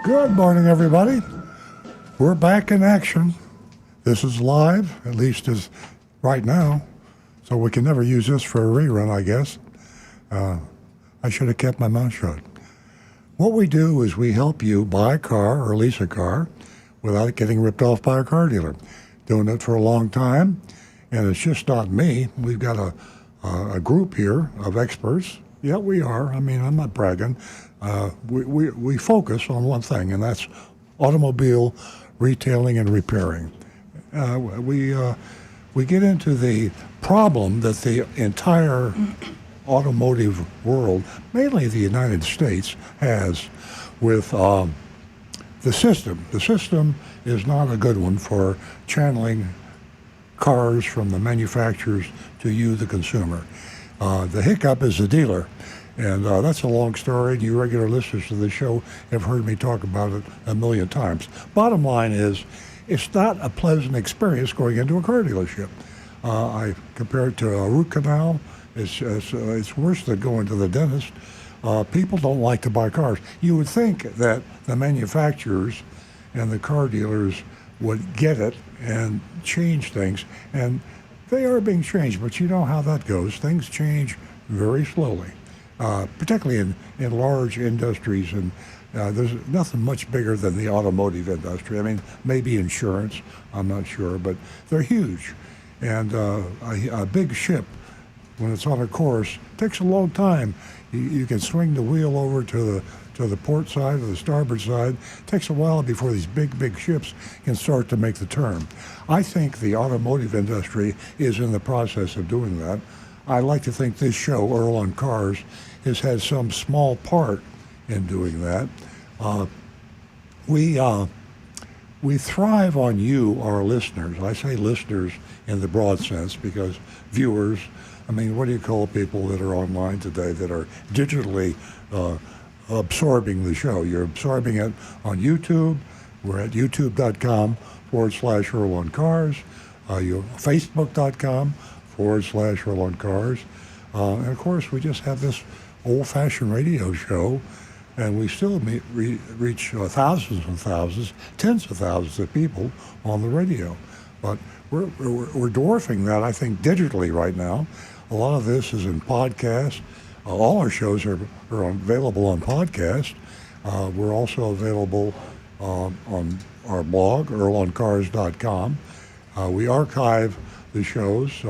Good morning, everybody. We're back in action. This is live, at least as right now, so we can never use this for a rerun, I guess. I should have kept my mouth shut. What we do is we help you buy a car or lease a car without getting ripped off by a car dealer. Doing it for a long time, and it's just not me. We've got a group here of experts. Yeah, we are. I mean, I'm not bragging. We focus on one thing, and that's automobile retailing and repairing. We get into the problem that the entire automotive world, mainly the United States, has with the system. The system is not a good one for channeling cars from the manufacturers to you, the consumer. The hiccup is the dealer. And that's a long story. You regular listeners to the show have heard me talk about it a million times. Bottom line is, it's not a pleasant experience going into a car dealership. I compare it to a root canal. It's worse than going to the dentist. People don't like to buy cars. You would think that the manufacturers and the car dealers would get it and change things. And they are being changed, but you know how that goes. Things change very slowly. Particularly in large industries, and there's nothing much bigger than the automotive industry. I mean, maybe insurance, I'm not sure, but they're huge. And a big ship, when it's on a course, takes a long time. You can swing the wheel over to the port side or the starboard side. It takes a while before these big ships can start to make the turn. I think the automotive industry is in the process of doing that. I like to think this show, Earl on Cars, has had some small part in doing that. We thrive on you, our listeners. I say listeners in the broad sense because viewers, I mean, what do you call people that are online today that are digitally absorbing the show? You're absorbing it on YouTube. We're at youtube.com/Earl on Cars. You're Facebook.com/Earl on Cars. And of course, we just have this old-fashioned radio show, and we still reach thousands and thousands, tens of thousands of people on the radio. But we're dwarfing that, I think, digitally right now. A lot of this is in podcasts. All our shows are available on podcast. We're also available on our blog, earloncars.com. We archive the shows.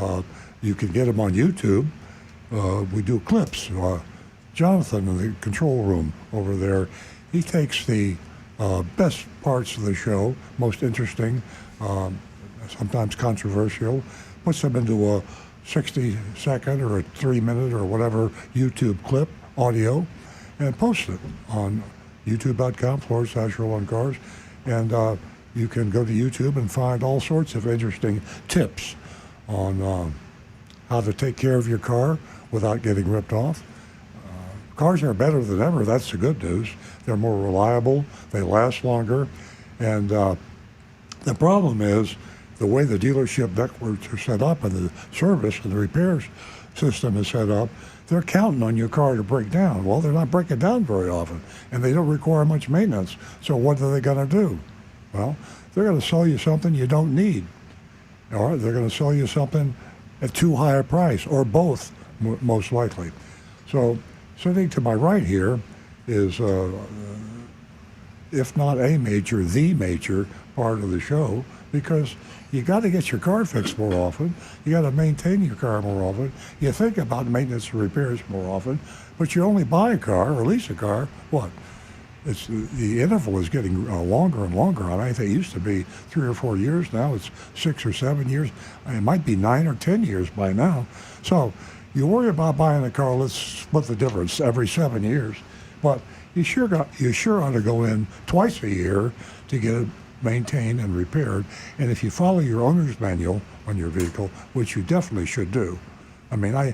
You can get them on YouTube. We do clips. Jonathan in the control room over there, he takes the best parts of the show, most interesting, sometimes controversial, puts them into a 60-second or a 3-minute or whatever YouTube clip, audio, and posts it on youtube.com/Earl on Cars. And you can go to YouTube and find all sorts of interesting tips on how to take care of your car without getting ripped off. Cars are better than ever. That's the good news. They're more reliable. They last longer. And the problem is the way the dealership networks are set up and the service and the repairs system is set up, they're counting on your car to break down. Well, they're not breaking down very often, and they don't require much maintenance. So what are they going to do? Well, they're going to sell you something you don't need. Or they're going to sell you something at too high a price, or both, most likely. So sitting to my right here is, if not a major, the major part of the show, because you got to get your car fixed more often. You got to maintain your car more often. You think about maintenance and repairs more often, but you only buy a car or lease a car, what? The interval is getting longer and longer. I think it used to be 3 or 4 years. Now it's 6 or 7 years. It might be 9 or 10 years by now. So you worry about buying a car, let's split the difference every 7 years. But you sure ought to go in twice a year to get it maintained and repaired. And if you follow your owner's manual on your vehicle, which you definitely should do. I mean, I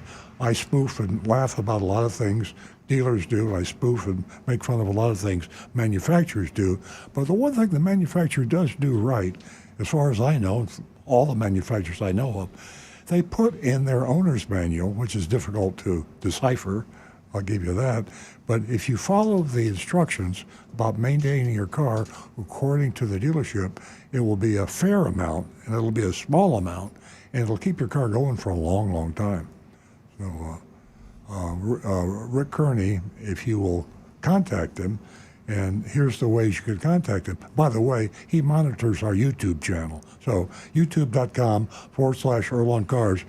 spoof and laugh about a lot of things dealers do, and I spoof and make fun of a lot of things manufacturers do. But the one thing the manufacturer does do right, as far as I know, all the manufacturers I know of, they put in their owner's manual, which is difficult to decipher, I'll give you that. But if you follow the instructions about maintaining your car according to the dealership, it will be a fair amount, and it'll be a small amount, and it'll keep your car going for a long, long time. So Rick Kearney, if you will contact him, and here's the ways you could contact him. By the way, he monitors our YouTube channel. So youtube.com/Earl on Cars.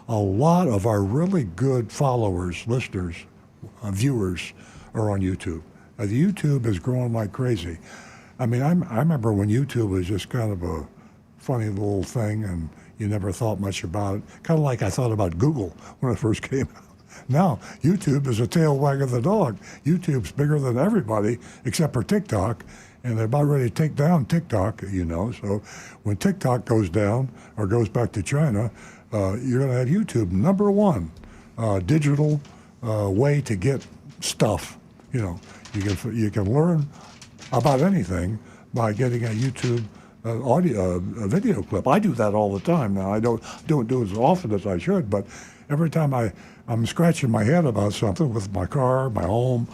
A lot of our really good followers, listeners, viewers are on YouTube. The YouTube is growing like crazy. I mean, I remember when YouTube was just kind of a funny little thing and you never thought much about it. Kind of like I thought about Google when it first came out. Now, YouTube is a tail wagging the dog. YouTube's bigger than everybody except for TikTok, and they're about ready to take down TikTok, you know. So when TikTok goes down or goes back to China, you're going to have YouTube number one digital way to get stuff. You know, you can learn about anything by getting a YouTube audio a video clip. I do that all the time now. I don't do it as often as I should, but every time I'm scratching my head about something with my car, my home,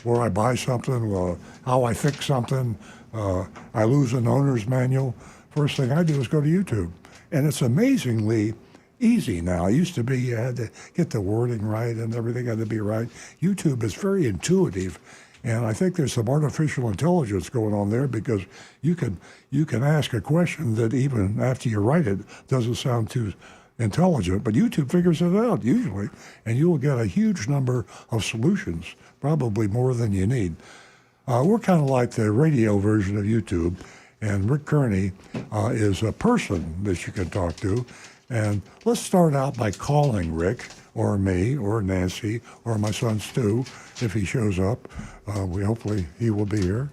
where I buy something, how I fix something, I lose an owner's manual. First thing I do is go to YouTube. And it's amazingly easy now. It used to be you had to get the wording right and everything had to be right. YouTube is very intuitive. And I think there's some artificial intelligence going on there because you can ask a question that even after you write it doesn't sound too intelligent, but YouTube figures it out usually, and you will get a huge number of solutions, probably more than you need. We're kind of like the radio version of YouTube, and Rick Kearney is a person that you can talk to. And let's start out by calling Rick, or me, or Nancy, or my son Stu, if he shows up. Hopefully he will be here.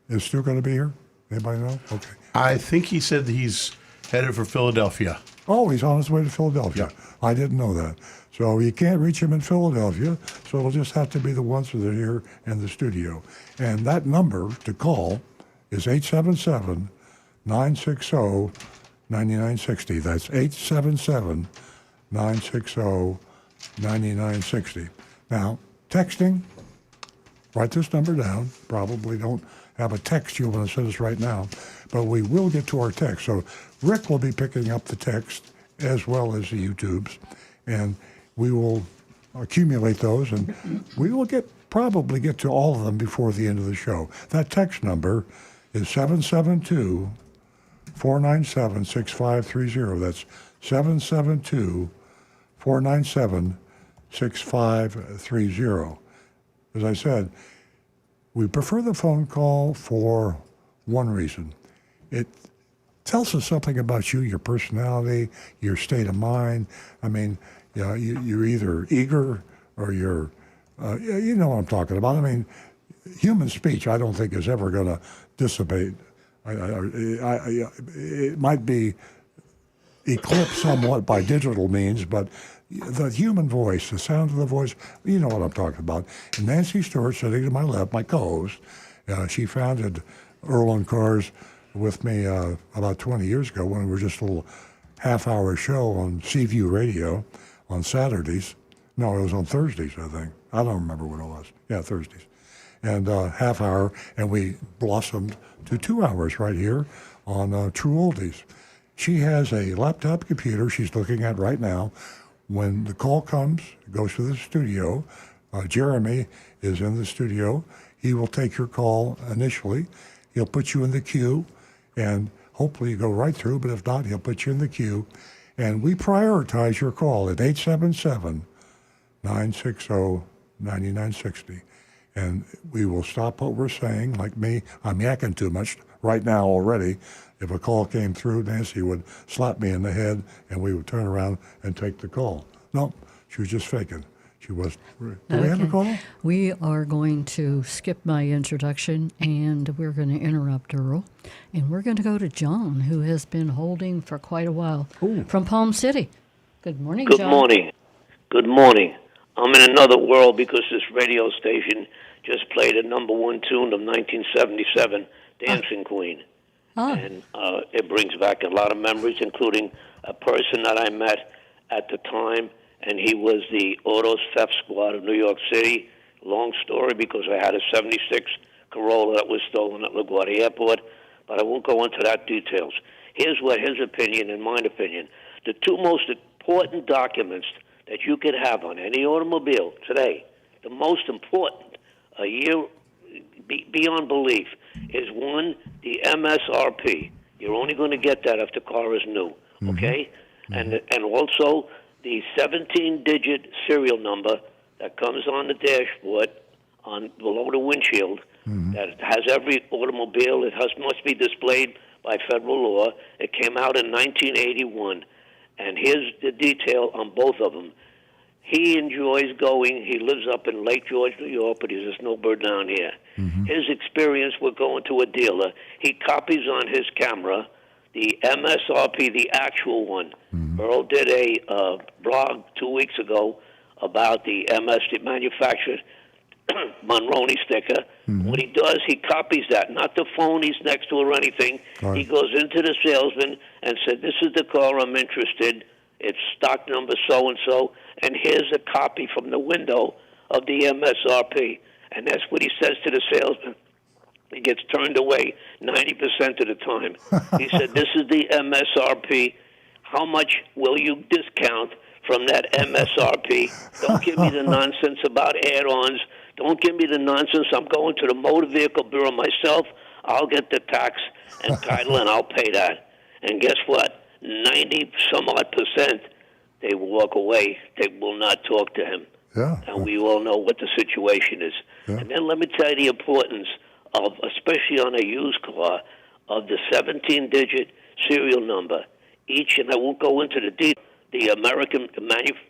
Is Stu going to be here? Anybody know? Okay. I think he said that he's headed for Philadelphia. Oh, he's on his way to Philadelphia. Yeah. I didn't know that. So you can't reach him in Philadelphia, so it'll just have to be the ones that are here in the studio. And that number to call is 877-960-9960. That's 877-960-9960. Now, texting, write this number down. Probably don't have a text you want to send us right now, but we will get to our text. So Rick will be picking up the text as well as the YouTubes, and we will accumulate those, and we will probably get to all of them before the end of the show. That text number is 772-497-6530. That's 772-497-6530. As I said, we prefer the phone call for one reason. It tells us something about you, your personality, your state of mind. I mean, you're either eager or you're, you know what I'm talking about. I mean, human speech, I don't think is ever going to dissipate. It might be eclipsed somewhat by digital means, but the human voice, the sound of the voice, you know what I'm talking about. And Nancy Stewart, sitting to my left, my co-host, she founded Earl on Cars with me about 20 years ago when we were just a little half-hour show on Seaview Radio on Saturdays. No, it was on Thursdays, I think. I don't remember what it was. Yeah, Thursdays. And half hour, and we blossomed to 2 hours right here on True Oldies. She has a laptop computer she's looking at right now. When the call comes, it goes to the studio. Jeremy is in the studio. He will take your call initially. He'll put you in the queue, and hopefully you go right through, but if not, he'll put you in the queue. And we prioritize your call at 877-960-9960. And we will stop what we're saying. Like me, I'm yakking too much right now already. If a call came through, Nancy would slap me in the head, and we would turn around and take the call. No, she was just faking. She was. Do we have a call? We are going to skip my introduction, and we're going to interrupt Earl. And we're going to go to John, who has been holding for quite a while, from Palm City. Good morning, John. Good morning. Good morning. I'm in another world because this radio station just played a number one tune of 1977, Dancing Queen. And it brings back a lot of memories, including a person that I met at the time and he was the auto theft squad of New York City. Long story, because I had a 76 Corolla that was stolen at LaGuardia Airport, but I won't go into that details. Here's what his opinion and my opinion. The two most important documents that you could have on any automobile today, the most important, a year beyond belief, is one, the MSRP. You're only going to get that if the car is new, okay? And also the 17-digit serial number that comes on the dashboard, on below the windshield, that has every automobile. It must be displayed by federal law. It came out in 1981, and here's the detail on both of them. He enjoys going. He lives up in Lake George, New York, but he's a snowbird down here. His experience with going to a dealer, he copies on his camera the MSRP, the actual one. Earl did a blog 2 weeks ago about the the manufactured Monroney sticker. What he does, he copies that, not the phone he's next to or anything. He goes into the salesman and said, this is the car I'm interested. It's stock number so-and-so, and here's a copy from the window of the MSRP. And that's what he says to the salesman. He gets turned away 90% of the time. He said, this is the MSRP. How much will you discount from that MSRP? Don't give me the nonsense about add-ons. Don't give me the nonsense. I'm going to the Motor Vehicle Bureau myself. I'll get the tax and title, and I'll pay that. And guess what? 90-some-odd%, they will walk away. They will not talk to him. Yeah. And we all know what the situation is. Yeah. And then let me tell you the importance of, especially on a used car, of the 17-digit serial number. Each, and I won't go into the detail, the American,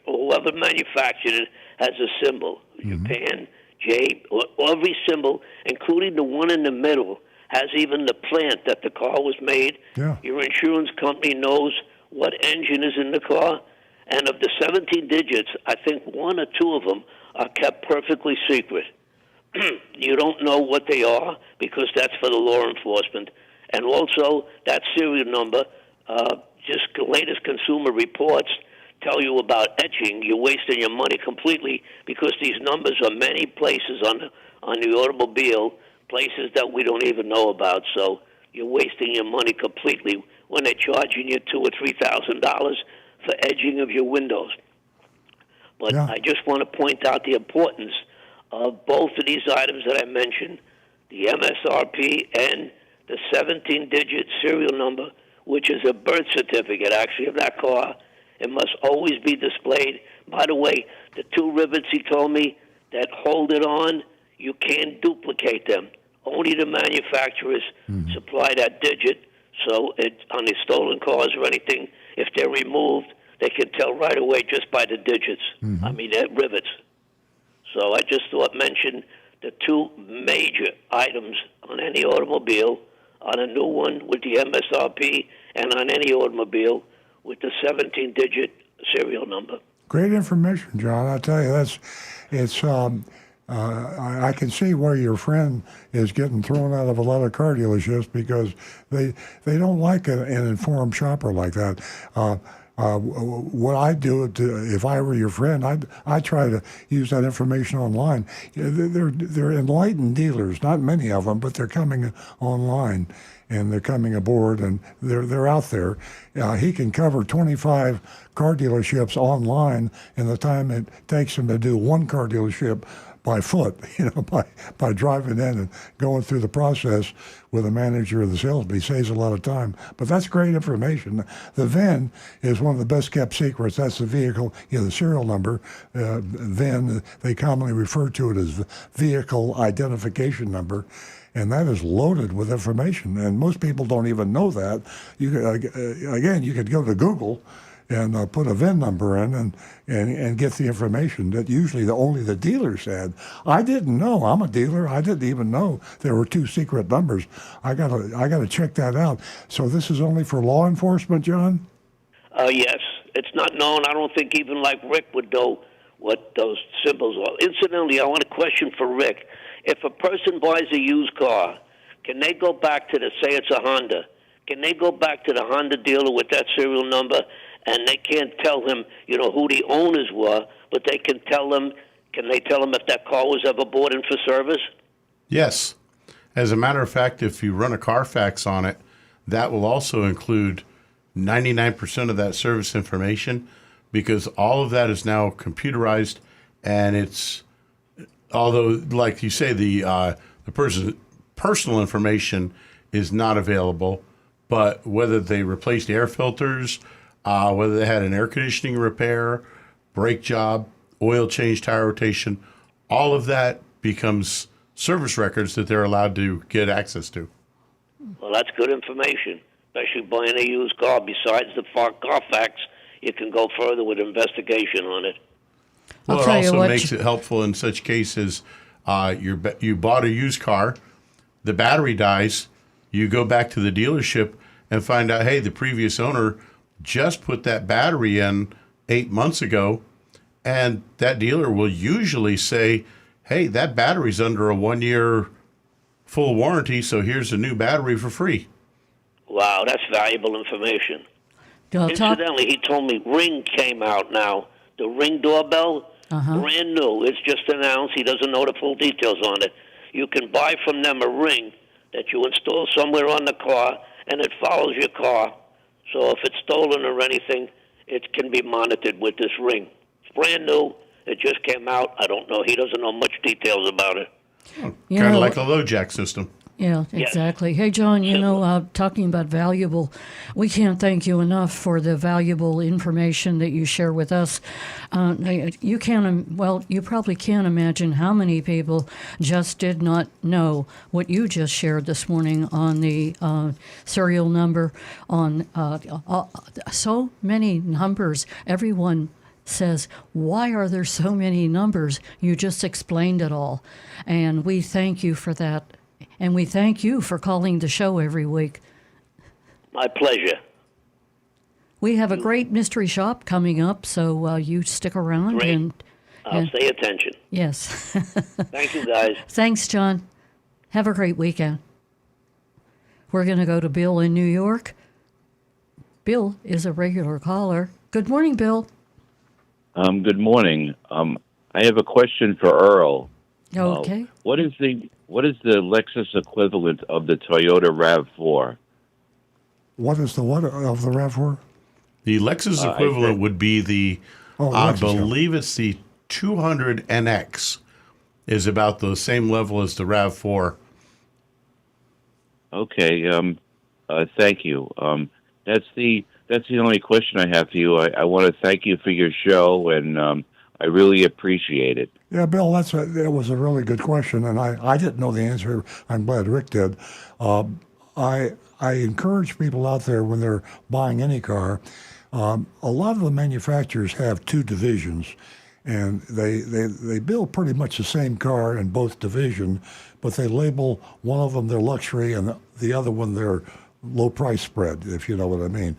whoever manufactured it has a symbol. Japan, J, every symbol, including the one in the middle, has even the plant that the car was made. Yeah. Your insurance company knows what engine is in the car. And of the 17 digits, I think one or two of them are kept perfectly secret. You don't know what they are because that's for the law enforcement. And also, that serial number, just the latest Consumer Reports tell you about etching. You're wasting your money completely because these numbers are many places on the automobile, places that we don't even know about. So you're wasting your money completely when they're charging you $2,000 or $3,000 for edging of your windows. But Yeah. I just want to point out the importance of both of these items that I mentioned, the MSRP and the 17-digit serial number, which is a birth certificate, actually, of that car. It must always be displayed. By the way, the two rivets he told me that hold it on, you can't duplicate them. Only the manufacturers supply that digit. So on the stolen cars or anything, if they're removed, they can tell right away just by the digits. I mean, they're rivets. So I just thought mention the two major items on any automobile, on a new one with the MSRP, and on any automobile with the 17-digit serial number. Great information, John. I tell you, I can see where your friend is getting thrown out of a lot of car dealerships because they don't like an informed shopper like that. What I do, if I were your friend, I try to use that information online. They're enlightened dealers, not many of them, but they're coming online and they're coming aboard and they're out there. He can cover 25 car dealerships online in the time it takes him to do one car dealership by foot, by driving in and going through the process with a manager or the salesman. He saves a lot of time. But that's great information. The VIN is one of the best kept secrets. That's the vehicle, the serial number. VIN, they commonly refer to it as vehicle identification number. And that is loaded with information. And most people don't even know that. You could go to Google and put a VIN number in and get the information that usually only the dealers had. I didn't know. I'm a dealer. I didn't even know there were two secret numbers. I gotta check that out. So this is only for law enforcement, John? Yes, it's not known. I don't think even like Rick would know what those symbols are. Incidentally, I want a question for Rick. If a person buys a used car, can they go back to say it's a Honda? Can they go back to the Honda dealer with that serial number and they can't tell him, who the owners were, but they can tell him. Can they tell him if that car was ever bought in for service? Yes. As a matter of fact, if you run a Carfax on it, that will also include 99% of that service information, because all of that is now computerized, and it's, although, like you say, the person's personal information is not available, but whether they replaced air filters, whether they had an air conditioning repair, brake job, oil change, tire rotation, all of that becomes service records that they're allowed to get access to. Well, that's good information, especially buying a used car. Besides the Carfax, you can go further with investigation on it. Well, I'll it tell you also what, makes it helpful in such cases. You bought a used car, the battery dies, you go back to the dealership and find out, hey, the previous owner just put that battery in 8 months ago, and that dealer will usually say, hey, that battery's under a 1-year full warranty, so here's a new battery for free. Wow, that's valuable information. Incidentally, he told me Ring came out now. The Ring doorbell, brand new. It's just announced. He doesn't know the full details on it. You can buy from them a Ring that you install somewhere on the car, and it follows your car. So if it's stolen or anything, it can be monitored with this Ring. It's brand new. It just came out. I don't know. He doesn't know much details about it. Kind of like a low jack system. Yeah, exactly. Hey, John, talking about valuable, we can't thank you enough for the valuable information that you share with us. You probably can't imagine how many people just did not know what you just shared this morning on the serial number, on so many numbers. Everyone says, why are there so many numbers? You just explained it all. And we thank you for that. And we thank you for calling the show every week. My pleasure. We have a great mystery shop coming up, so you stick around. Great. And I'll pay attention. Yes. Thank you, guys. Thanks, John. Have a great weekend. We're going to go to Bill in New York. Bill is a regular caller. Good morning, Bill. Good morning. I have a question for Earl. Okay. What is the Lexus equivalent of the Toyota RAV4? What is the what of the RAV4? The Lexus equivalent would be the, I Lexus, believe it's the 200NX, is about the same level as the RAV4. Okay. Thank you. That's the only question I have for you. I want to thank you for your show, and I really appreciate it. Yeah, Bill, that was a really good question, and I didn't know the answer. I'm glad Rick did. I encourage people out there when they're buying any car. A lot of the manufacturers have two divisions, and they build pretty much the same car in both divisions, but they label one of them their luxury and the other one their low price spread, if you know what I mean.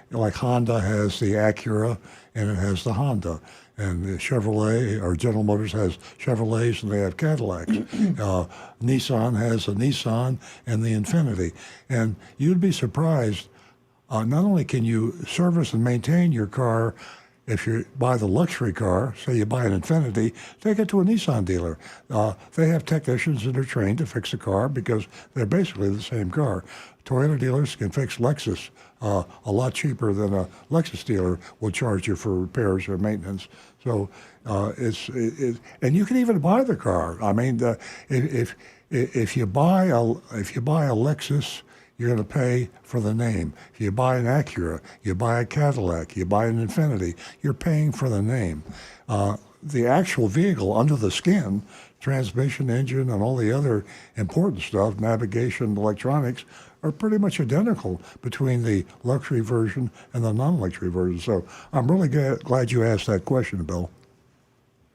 Like Honda has the Acura, and it has the Honda. And the Chevrolet, or General Motors has Chevrolets, and they have Cadillacs. Nissan has a Nissan and the Infiniti. And you'd be surprised, not only can you service and maintain your car if you buy the luxury car, say you buy an Infiniti, take it to a Nissan dealer. They have technicians that are trained to fix a car because they're basically the same car. Toyota dealers can fix Lexus a lot cheaper than a Lexus dealer will charge you for repairs or maintenance. So and you can even buy the car. I mean, if you buy a Lexus, you're going to pay for the name. If you buy an Acura, you buy a Cadillac, you buy an Infiniti, you're paying for the name. The actual vehicle under the skin, transmission, engine, and all the other important stuff, navigation, electronics, are pretty much identical between the luxury version and the non-luxury version. So I'm really glad you asked that question, Bill.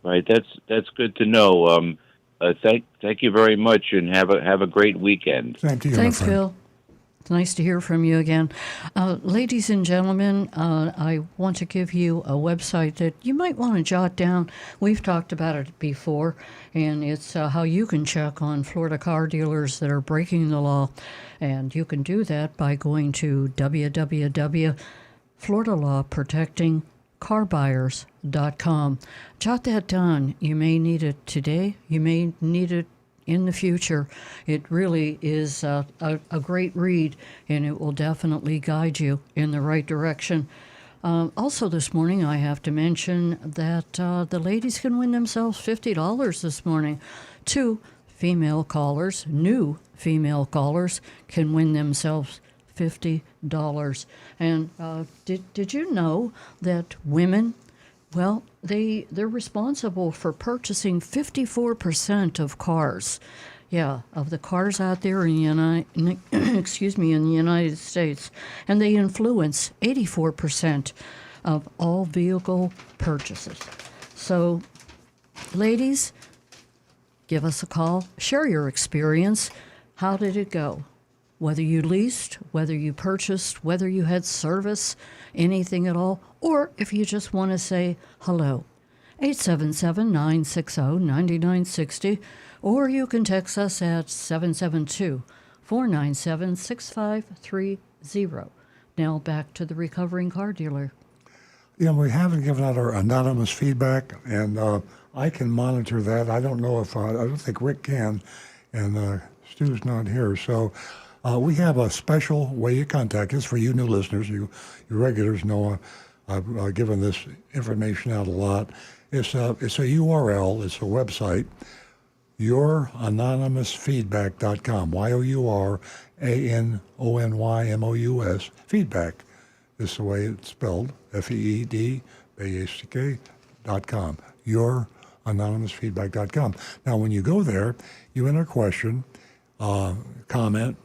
Right, that's good to know. Thank you very much, and have a great weekend. Same to you, Thanks, my friend. Bill. It's nice to hear from you again. Ladies and gentlemen, I want to give you a website that you might want to jot down. We've talked about it before, and it's how you can check on Florida car dealers that are breaking the law. And you can do that by going to Florida Law Protecting CarBuyers.com. Jot that down. You may need it today. You may need it in the future. It really is a great read, and it will definitely guide you in the right direction. Also this morning, I have to mention that the ladies can win themselves $50 this morning. Two female callers, new female callers, can win themselves $50. And did you know that women, well, they're responsible for purchasing 54% of cars. Yeah, of the cars out there in the in the United States, and they influence 84% of all vehicle purchases. So, ladies, give us a call. Share your experience. How did it go? Whether you leased, whether you purchased, whether you had service, anything at all, or if you just want to say hello. 877-960-9960, or you can text us at 772-497-6530. Now back to the recovering car dealer. We haven't given out our anonymous feedback, and I can monitor that. I don't know if I don't think Rick can, and Stu's not here. So we have a special way you contact us for you new listeners. You regulars know I've given this information out a lot. It's a URL. It's a website. YourAnonymousFeedback.com. YourAnonymous feedback. This is the way it's spelled. FEEDBACK.com. YourAnonymousFeedback.com. Now, when you go there, you enter a question, comment,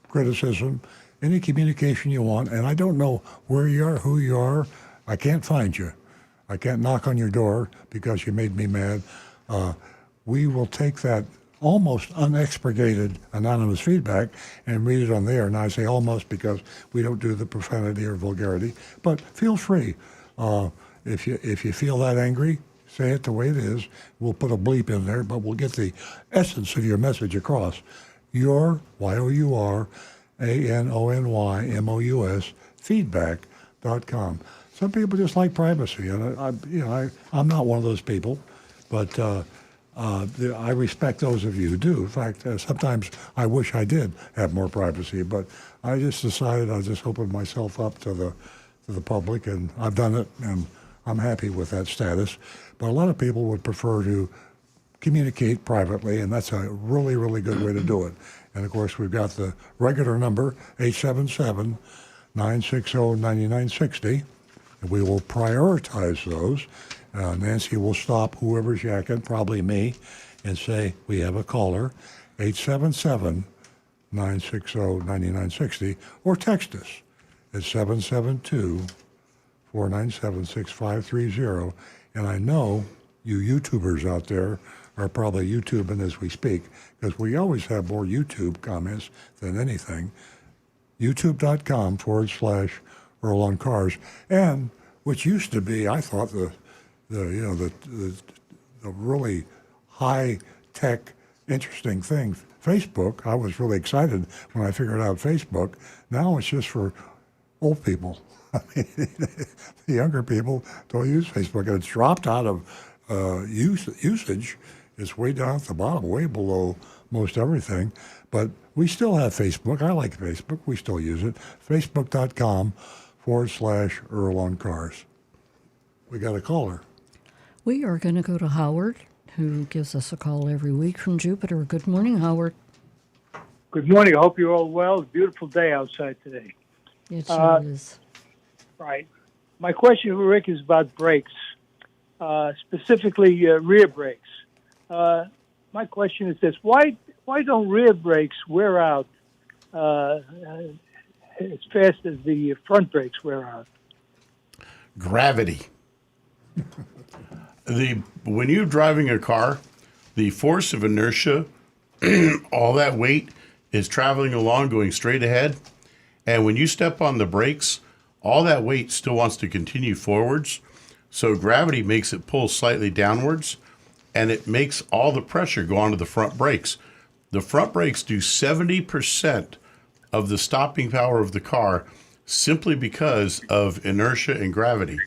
criticism, any communication you want. And I don't know where you are, who you are. I can't find you. I can't knock on your door because you made me mad. We will take that almost unexpurgated anonymous feedback and read it on there. And I say almost because we don't do the profanity or vulgarity. But feel free. If you feel that angry, say it the way it is. We'll put a bleep in there, but we'll get the essence of your message across. Your, YourAnonymous feedback.com. Some people just like privacy, and I'm not one of those people, but I respect those of you who do. In fact, sometimes I wish I did have more privacy, but I just decided I'll just open myself up to the public, and I've done it, and I'm happy with that status. But a lot of people would prefer to communicate privately, and that's a really, really good way to do it. And of course, we've got the regular number, 877-960-9960. And we will prioritize those. Nancy will stop whoever's yakking, probably me, and say, we have a caller, 877-960-9960, or text us at 772-497-6530. And I know you YouTubers out there are probably YouTubing as we speak, because we always have more YouTube comments than anything. YouTube.com/Earl on Cars, and which used to be, I thought, the really high tech, interesting thing. Facebook. I was really excited when I figured out Facebook. Now it's just for old people. I mean, the younger people don't use Facebook, and it's dropped out of usage. It's way down at the bottom, way below most everything. But we still have Facebook. I like Facebook. We still use it. Facebook.com/Earl on Cars. We got a caller. We are going to go to Howard, who gives us a call every week from Jupiter. Good morning, Howard. Good morning. I hope you're all well. It's a beautiful day outside today. It sure is. Right. My question for Rick is about brakes, specifically rear brakes. My question is this: Why don't rear brakes wear out as fast as the front brakes wear out? Gravity. When you're driving a car, the force of inertia, all that weight is traveling along, going straight ahead. And when you step on the brakes, all that weight still wants to continue forwards. So gravity makes it pull slightly downwards, and it makes all the pressure go onto the front brakes. The front brakes do 70% of the stopping power of the car. simply because of inertia and gravity.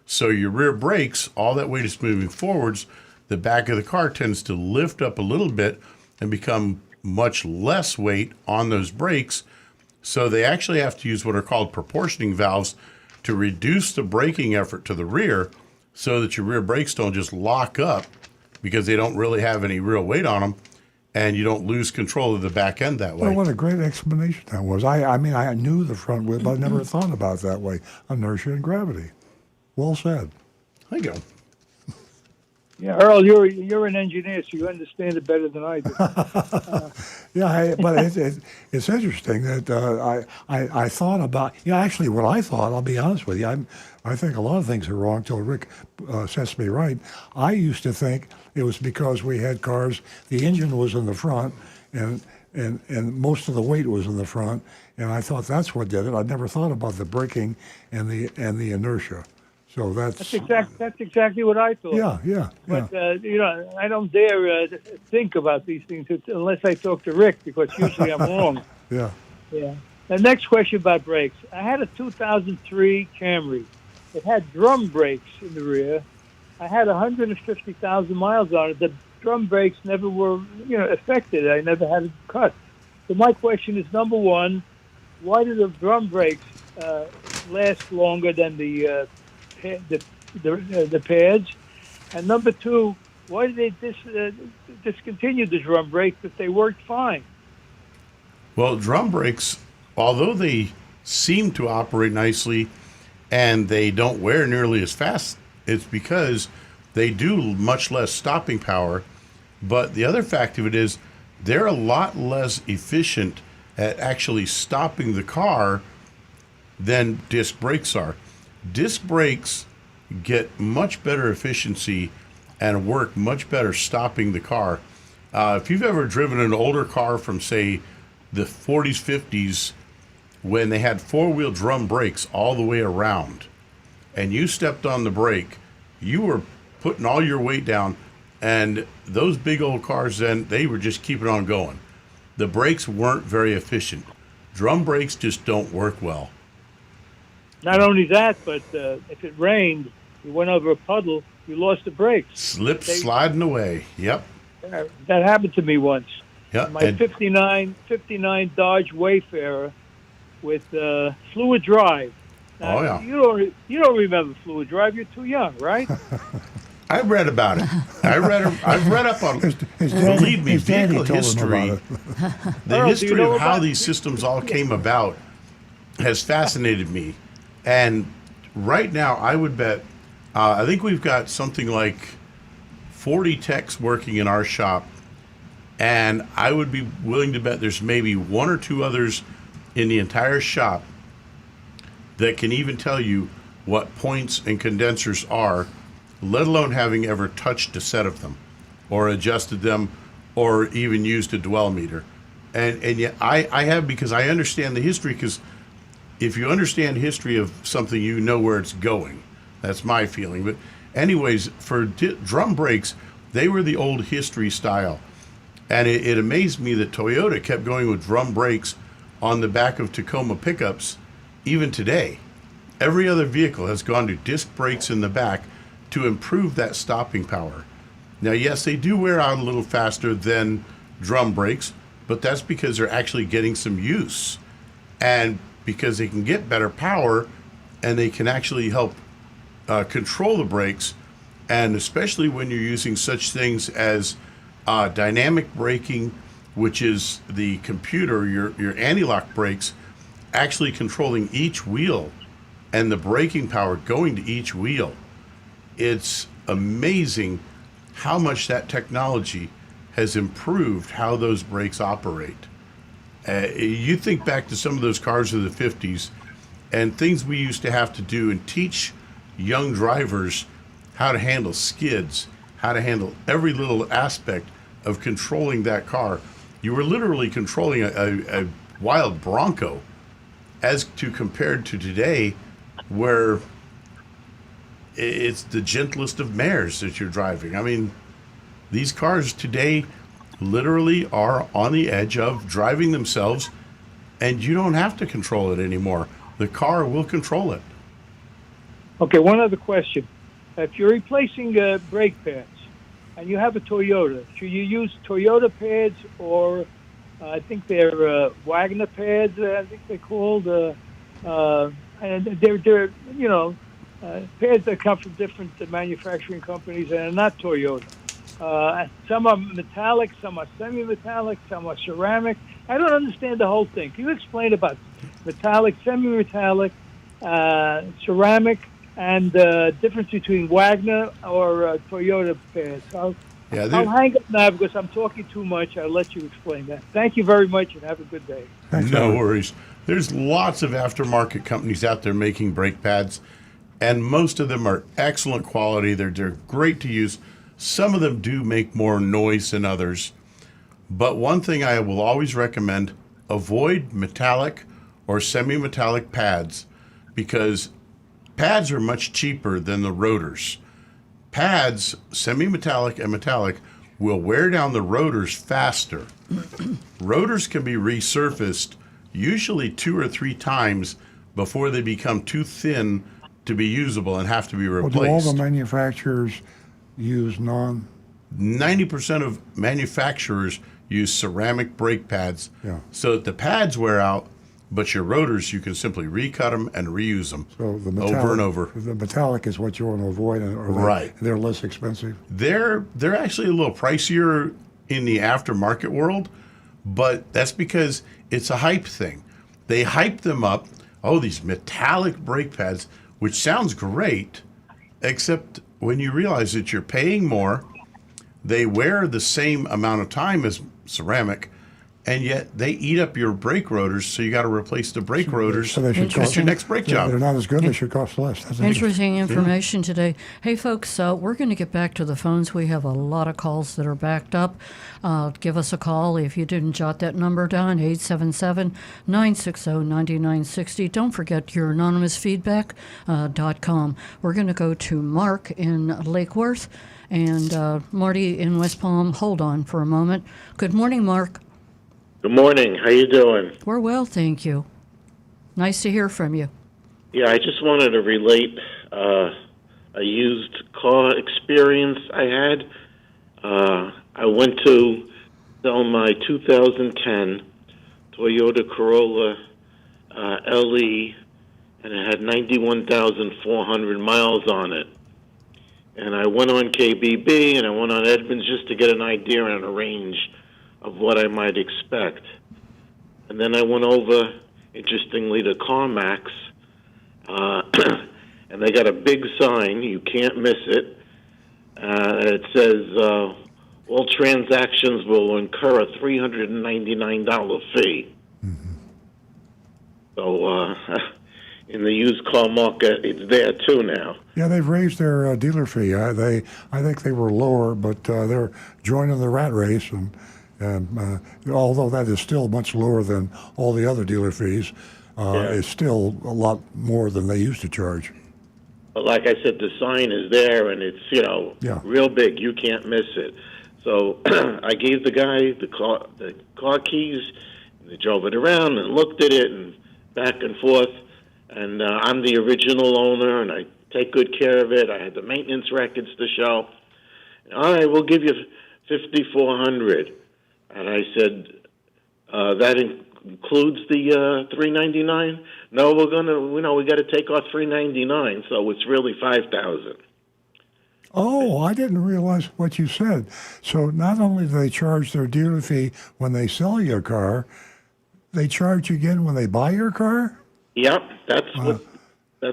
So your rear brakes, all that weight is moving forwards. The back of the car tends to lift up a little bit and become much less weight on those brakes. So they actually have to use what are called proportioning valves to reduce the braking effort to the rear so that your rear brakes don't just lock up because they don't really have any real weight on them, and you don't lose control of the back end that way. Well, what a great explanation that was. I mean, I knew the front wheel, but I never thought about it that way. Inertia and gravity. Well said. There you go. Yeah, Earl, you're an engineer, so you understand it better than I do. Yeah, but it's interesting that I thought about, actually what I thought, I'll be honest with you, I think a lot of things are wrong till Rick sets me right. I used to think it was because we had cars, the engine was in the front and most of the weight was in the front, and I thought that's what did it. I never thought about the braking and the inertia. So that's exactly what I thought. Yeah. But I don't dare think about these things unless I talk to Rick, because usually I'm wrong. Yeah. Yeah. The next question about brakes. I had a 2003 Camry. It had drum brakes in the rear. I had 150,000 miles on it. The drum brakes never were, affected. I never had it cut. So my question is, number one, why do the drum brakes last longer than the pads? And number two, why did they discontinue the drum brakes if they worked fine? Well, drum brakes, although they seem to operate nicely and they don't wear nearly as fast, it's because they do much less stopping power. But the other fact of it is they're a lot less efficient at actually stopping the car than disc brakes are. Disc brakes get much better efficiency and work much better stopping the car. If you've ever driven an older car from, say, the 40s, 50s, when they had four-wheel drum brakes all the way around, and you stepped on the brake, you were putting all your weight down, and those big old cars then, they were just keeping on going. The brakes weren't very efficient. Drum brakes just don't work well. Not only that, but if it rained, you went over a puddle, you lost the brakes. Sliding away. Yep. That happened to me once. Yep. My 59 Dodge Wayfarer with fluid drive. Now, Oh, yeah. You don't remember fluid drive. You're too young, right? I read about it. I've read up on, believe me, his daddy vehicle told him history. about The Earl, do you history know of how about- these systems all came about has fascinated me. And right now, I would bet, I think we've got something like 40 techs working in our shop. And I would be willing to bet there's maybe one or two others in the entire shop that can even tell you what points and condensers are, let alone having ever touched a set of them or adjusted them or even used a dwell meter. And yet I have, because I understand the history, because if you understand history of something, you know where it's going. That's my feeling. But anyways, for drum brakes, they were the old history style. And it amazed me that Toyota kept going with drum brakes on the back of Tacoma pickups even today. Every other vehicle has gone to disc brakes in the back to improve that stopping power. Now, yes, they do wear out a little faster than drum brakes, but that's because they're actually getting some use. And because they can get better power and they can actually help control the brakes, and especially when you're using such things as dynamic braking, which is the computer, your anti-lock brakes, actually controlling each wheel and the braking power going to each wheel. It's amazing how much that technology has improved how those brakes operate. You think back to some of those cars of the 50s and things we used to have to do and teach young drivers how to handle skids, how to handle every little aspect of controlling that car. You were literally controlling a wild Bronco, as to compared to today, where it's the gentlest of mares that you're driving. I mean, these cars today literally are on the edge of driving themselves, and you don't have to control it anymore. the car will control it. Okay, one other question. If you're replacing brake pads and you have a Toyota, should you use Toyota pads or I think they're Wagner pads, I think they're called, and they're pads that come from different manufacturing companies and are not Toyota. Some are metallic, some are semi-metallic, some are ceramic. I don't understand the whole thing. Can you explain about metallic, semi-metallic, ceramic, and the difference between Wagner or Toyota pads? I'll hang up now because I'm talking too much. I'll let you explain that. Thank you very much and have a good day. Thanks, No Howard. worries. There's lots of aftermarket companies out there making brake pads, and most of them are excellent quality. They're great to use. Some of them do make more noise than others. But one thing I will always recommend, avoid metallic or semi-metallic pads because pads are much cheaper than the rotors. Pads, semi-metallic and metallic, will wear down the rotors faster. Rotors can be resurfaced usually 2 or 3 times before they become too thin to be usable and have to be Well, replaced. do all the manufacturers use 90% of manufacturers use ceramic brake pads Yeah. so that the pads wear out, but your rotors, you can simply recut them and reuse them So the metallic, over and over. The metallic is what you want to avoid, or Right. they're less expensive. They're actually a little pricier in the aftermarket world, but that's because it's a hype thing. They hype them up. Oh, these metallic brake pads, which sounds great, except when you realize that you're paying more, they wear the same amount of time as ceramic, and yet they eat up your brake rotors, so you got to replace the brake rotors So they should to get your next brake They're job. not as good. They should cost less. That's Interesting information today. Hey, folks, we're going to get back to the phones. We have a lot of calls that are backed up. Give us a call if you didn't jot that number down, 877-960-9960. Don't forget your anonymousfeedback.com. We're going to go to Mark in Lake Worth and Marty in West Palm. Hold on for a moment. Good morning, Mark. Good morning. How you doing? We're well, thank you. Nice to hear from you. Yeah, I just wanted to relate a used car experience I had. I went to sell my 2010 Toyota Corolla LE, and it had 91,400 miles on it. And I went on KBB and I went on Edmunds just to get an idea and a range of what I might expect. And then I went over, interestingly, to CarMax, and they got a big sign, you can't miss it. It says, all transactions will incur a $399 fee. Mm-hmm. So in the used car market, it's there too now. Yeah, they've raised their dealer fee. I think they were lower, but they're joining the rat race, and although that is still much lower than all the other dealer fees, it's still a lot more than they used to charge. But like I said, the sign is there, and it's real big. You can't miss it. So I gave the guy the car keys, and they drove it around and looked at it and back and forth. And I'm the original owner, and I take good care of it. I had the maintenance records to show. All right, we'll give you $5,400. And I said, that includes the $399? No, we got to take off $399, so it's really $5,000. Oh, I didn't realize what you said. So not only do they charge their dealer fee when they sell you a car, they charge you again when they buy your car? Yep, that's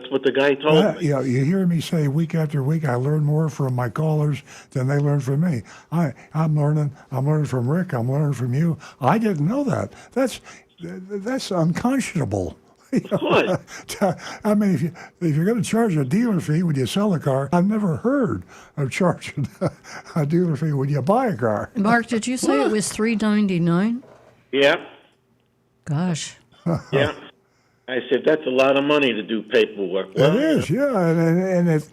what the guy told me. Yeah, you hear me say week after week, I learn more from my callers than they learn from me. I'm learning from Rick. I'm learning from you. I didn't know that. That's unconscionable. What? I mean, if you're going to charge a dealer fee when you sell a car, I've never heard of charging a dealer fee when you buy a car. Mark, did you say it was $399? Yeah, Gosh. yeah. I said, that's a lot of money to do paperwork. It is, yeah, and it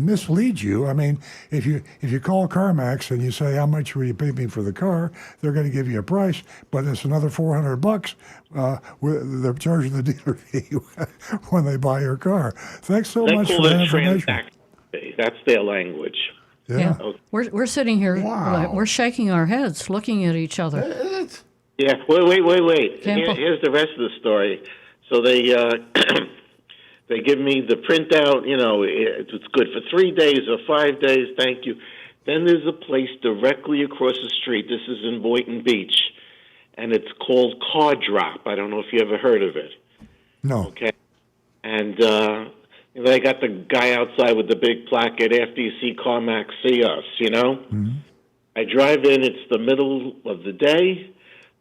misleads you. I mean, if you call CarMax and you say how much will you pay me for the car, they're going to give you a price, but it's another $400. They're charging the dealer fee when they buy your car. Thanks so They much call for that it information. transaction fee. That's their language. Yeah. Yeah. We're sitting here, Wow. we're shaking our heads, looking at each other. Yeah. Wait. Campbell. Here's the rest of the story. So they they give me the printout. You know, it's good for 3 days or 5 days. Thank you. Then there's a place directly across the street. This is in Boynton Beach, and it's called Car Drop. I don't know if you ever heard of it. No. Okay. And they got the guy outside with the big placard, after you see CarMax, see us, you know? Mm-hmm. I drive in, it's the middle of the day,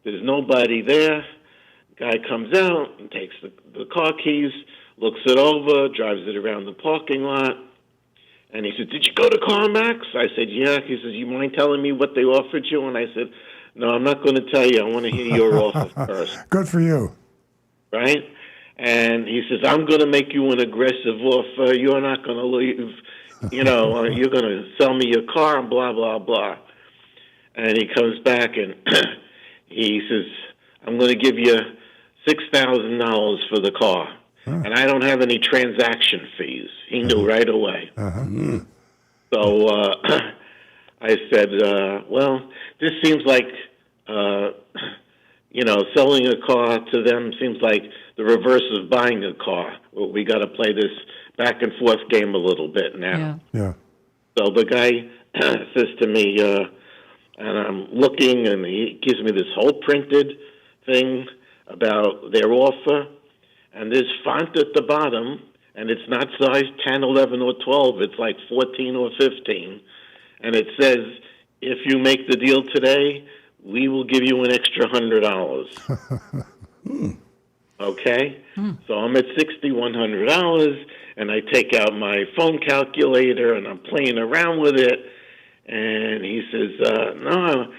there's nobody there. Guy comes out and takes the car keys, looks it over, drives it around the parking lot, and he said, did you go to CarMax? I said, yeah. He says, you mind telling me what they offered you? And I said, no, I'm not going to tell you. I want to hear your offer first. Good for you. Right? And he says, I'm going to make you an aggressive offer. You're not going to leave. You know, you're going to sell me your car and blah, blah, blah. And he comes back and he says, I'm going to give you $6,000 for the car. And I don't have any transaction fees. He knew right away. So I said, well, this seems like, you know, selling a car to them seems like the reverse of buying a car. Well, we got to play this back and forth game a little bit now. Yeah. So the guy says to me, and I'm looking, and he gives me this whole printed thing about their offer, and there's font at the bottom, and it's not size 10, 11, or 12. It's like 14 or 15. And it says, if you make the deal today, we will give you an extra $100. Okay? So I'm at $6,100, and I take out my phone calculator, and I'm playing around with it. And he says, no,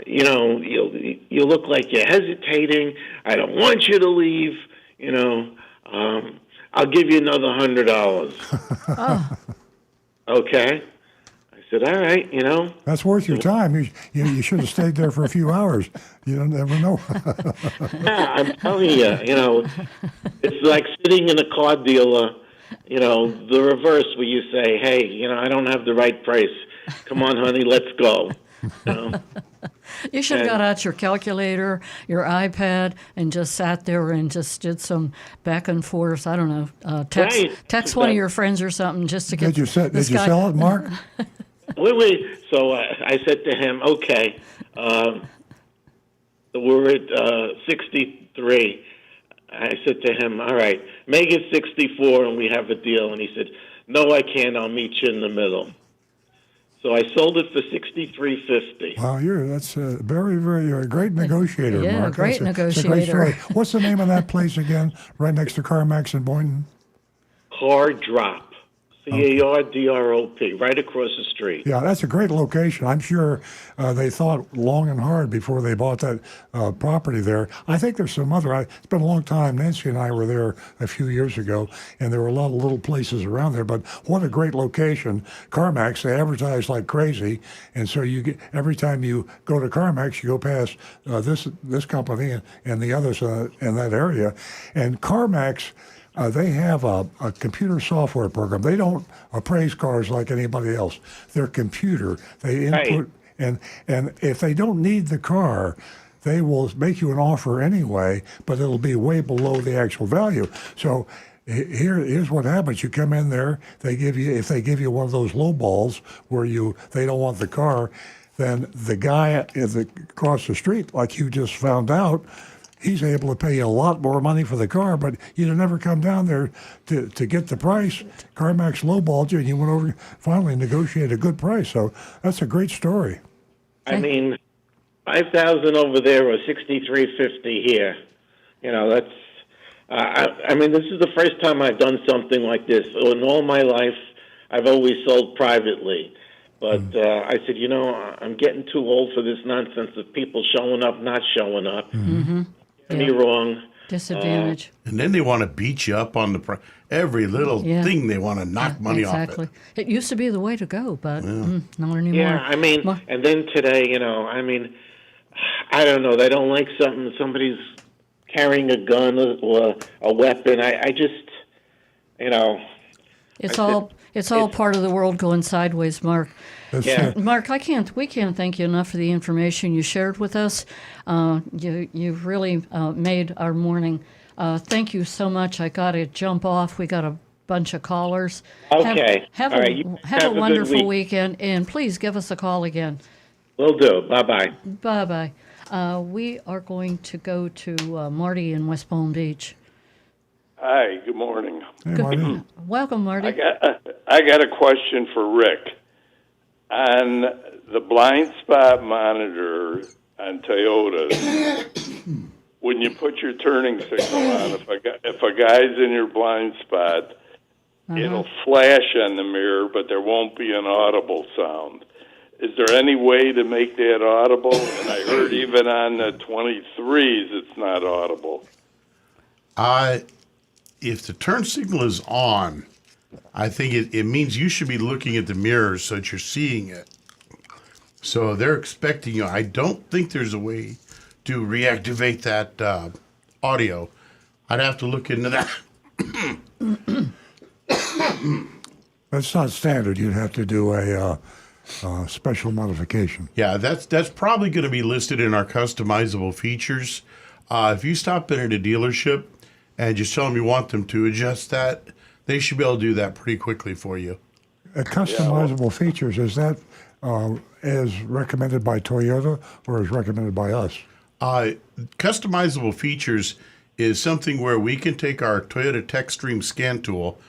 you know, you look like you're hesitating. I don't want you to leave. You know, I'll give you another $100. Okay. I said, all right, you know. That's worth your time. You should have stayed there for a few hours. You don't never know. Yeah, I'm telling you, you know, it's like sitting in a car dealer, you know, the reverse where you say, hey, you know, I don't have the right price. Come on, honey, let's go. You know? You should have got out your calculator, your iPad, and just sat there and just did some back and forth. I don't know, text one of your friends or something just to get. Did you sell it, Mark? Wait. So I said to him, okay, we're at 63. I said to him, all right, make it 64 and we have a deal. And he said, no, I can't. I'll meet you in the middle. So I sold it for $63.50. Wow, that's a you're a great negotiator, Yeah, Mark. great negotiator. It's a great story. What's the name of that place again? Right next to CarMax in Boynton? Car Drop. CARDROP, right across the street. Yeah, that's a great location. I'm sure they thought long and hard before they bought that property there. I think there's some other. It's been a long time. Nancy and I were there a few years ago, and there were a lot of little places around there. But what a great location! CarMax, they advertise like crazy, and so you get every time you go to CarMax, you go past this company and the others in that area, and CarMax. They have a computer software program. They don't appraise cars like anybody else. They're computer. They input, and if they don't need the car, they will make you an offer anyway, but it'll be way below the actual value. So here's what happens. You come in there, if they give you one of those low balls where they don't want the car, then the guy across the street, like you just found out, he's able to pay you a lot more money for the car, but you'd never come down there to get the price. CarMax lowballed you, and you went over, finally negotiated a good price. So that's a great story. I mean, 5,000 over there or 63.50 here. You know, that's. I mean, this is the first time I've done something like this. In all my life, I've always sold privately. But I said, you know, I'm getting too old for this nonsense of people showing up, not showing up. Mm-hmm. get me wrong. Disadvantage. And then they want to beat you up on the every little thing. They want to knock money off Exactly. It used to be the way to go, but not anymore. Yeah, I mean, and then today, I mean, I don't know. They don't like somebody's carrying a gun or a weapon. I just, It's all part of the world going sideways, Mark. Yeah. Mark, we can't thank you enough for the information you shared with us. You've really made our morning. Thank you so much. I got to jump off. We got a bunch of callers. Okay. Have All a right. have a good wonderful week. weekend, and please give us a call again. Will do. Bye-bye. Bye-bye. We are going to go to Marty in West Palm Beach. Hi, good morning. Hey, Marty. Welcome, Marty. I got a question for Rick. On the blind spot monitor on Toyotas, when you put your turning signal on, if a guy's in your blind spot, it'll flash on the mirror, but there won't be an audible sound. Is there any way to make that audible? And I heard even on the 23s, it's not audible. If the turn signal is on, I think it means you should be looking at the mirror so that you're seeing it. So they're expecting you. I don't think there's a way to reactivate that audio. I'd have to look into that. That's not standard. You'd have to do a special modification. Yeah, that's probably going to be listed in our customizable features. If you stop in at a dealership and just tell them you want them to adjust that, they should be able to do that pretty quickly for you. Customizable features, is that as recommended by Toyota or is recommended by us? Customizable features is something where we can take our Toyota TechStream scan tool,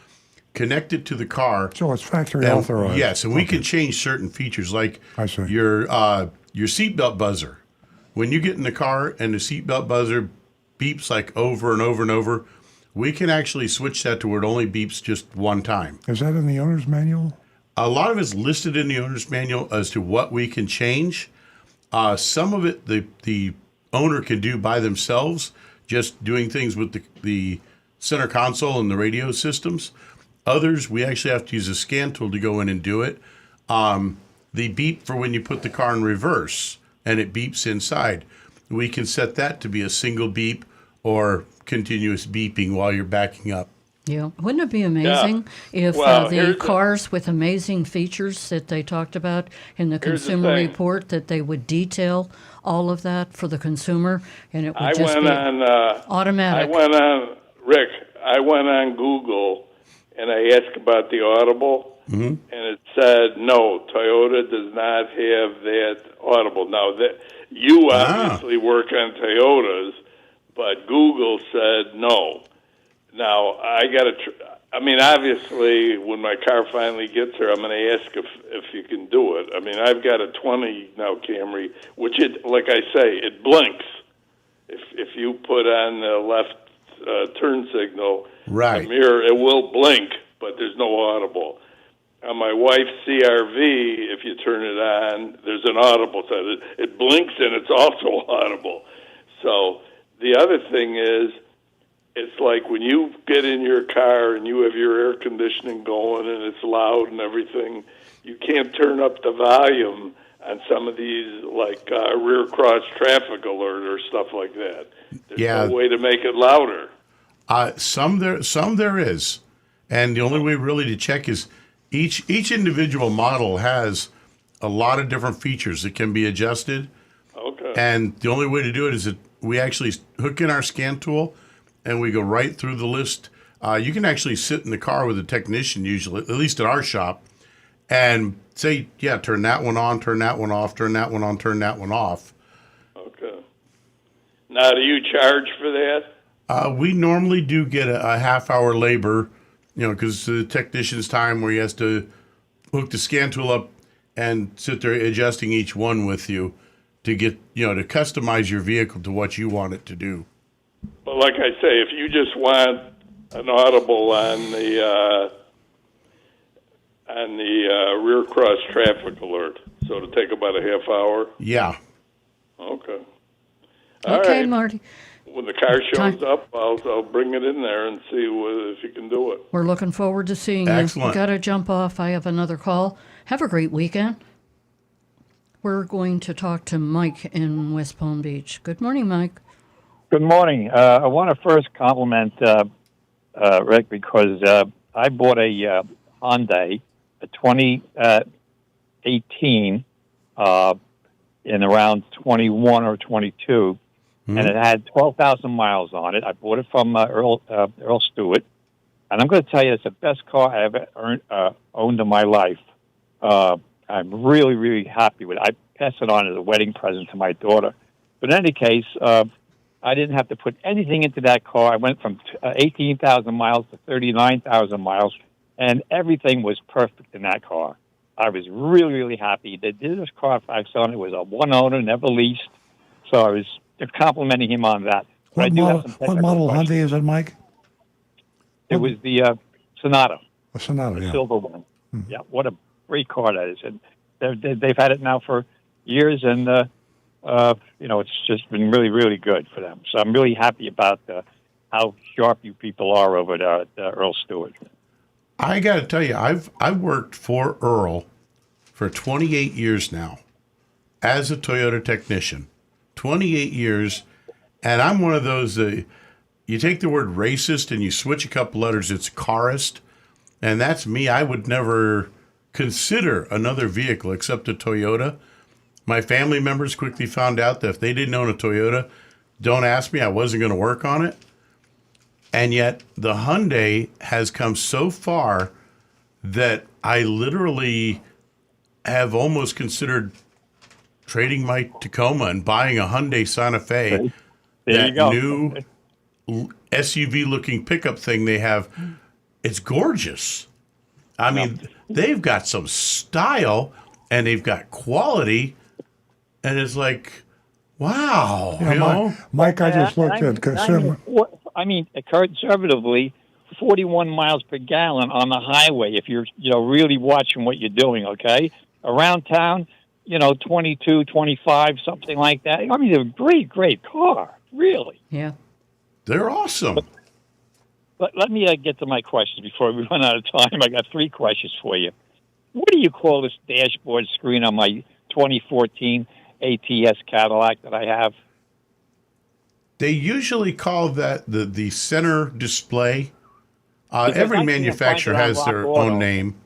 connect it to the car. So it's factory authorized. Yes, and we can change certain features like I see. your seatbelt buzzer. When you get in the car and the seatbelt buzzer beeps like over and over and over, we can actually switch that to where it only beeps just one time. Is that in the owner's manual? A lot of it's listed in the owner's manual as to what we can change. Some of it the owner can do by themselves, just doing things with the center console and the radio systems. Others, we actually have to use a scan tool to go in and do it. The beep for when you put the car in reverse and it beeps inside, we can set that to be a single beep or continuous beeping while you're backing up. Yeah. Wouldn't it be amazing if the cars with amazing features that they talked about in the consumer report, that they would detail all of that for the consumer, and it would just be automatic. Rick, I went on Google and I asked about the audible, and it said, no, Toyota does not have that audible. Now, you obviously work on Toyotas, but Google said no. Now, obviously, when my car finally gets here, I'm going to ask if you can do it. I mean, I've got a 20 now Camry, which, like I say, it blinks. If you put on the left turn signal, right, the mirror, it will blink, but there's no audible. On my wife's CRV, if you turn it on, there's an audible. So it blinks and it's also audible. So the other thing is, it's like when you get in your car and you have your air conditioning going and it's loud and everything, you can't turn up the volume on some of these, like rear cross traffic alert or stuff like that. There's no way to make it louder. Some there is. And the only way really to check is each individual model has a lot of different features that can be adjusted. Okay. And the only way to do it is that we actually hook in our scan tool and we go right through the list. You can actually sit in the car with a technician usually, at least at our shop, and say, yeah, turn that one on, turn that one off, turn that one on, turn that one off. Okay. Now, do you charge for that? We normally do get a half-hour labor, because the technician's time where he has to hook the scan tool up and sit there adjusting each one with you to get, to customize your vehicle to what you want it to do. But like I say, if you just want an audible on the rear cross traffic alert, so it'll take about a half hour. Yeah. Okay. Okay, Marty. when the car shows Time. up, I'll bring it in there and see if you can do it. We're looking forward to seeing you. Excellent. Got to jump off. I have another call. Have a great weekend. We're going to talk to Mike in West Palm Beach. Good morning, Mike. Good morning. I want to first compliment Rick because I bought a Hyundai, a 2018, in around 21 or 22, and it had 12,000 miles on it. I bought it from Earl Stewart, and I'm going to tell you, it's the best car I ever owned in my life. I'm really, really happy with it. I passed it on as a wedding present to my daughter. But in any case, I didn't have to put anything into that car. I went from 18,000 miles to 39,000 miles, and everything was perfect in that car. I was really, really happy. They did this Carfax on it. It was a one owner, never leased. So I was complimenting him on that. What model Hyundai is it, Mike? It was the Sonata. A Sonata, the yeah. silver one. Yeah, what a great car that is. And they've had it now for years, and it's just been really, really good for them. So I'm really happy about how sharp you people are over there at Earl Stewart. I got to tell you, I've worked for Earl for 28 years now as a Toyota technician. 28 years, and I'm one of those you take the word racist and you switch a couple letters, it's carist, and that's me. I would never consider another vehicle except a Toyota. My family members quickly found out that if they didn't own a Toyota, don't ask me, I wasn't going to work on it. And yet the Hyundai has come so far that I literally have almost considered trading my Tacoma and buying a Hyundai Santa Fe. There you go. New SUV-looking pickup thing they have. It's gorgeous. I mean, they've got some style and they've got quality, and it's like, wow. Yeah, Mike, I just looked at consumer. Conservatively, 41 miles per gallon on the highway if you're really watching what you're doing, okay? Around town, 22, 25, something like that. I mean, they're a great, great car, really. Yeah. They're awesome. But let me get to my questions before we run out of time. I got 3 questions for you. What do you call this dashboard screen on my 2014 ATS Cadillac that I have? They usually call that the center display. Every manufacturer has their own name.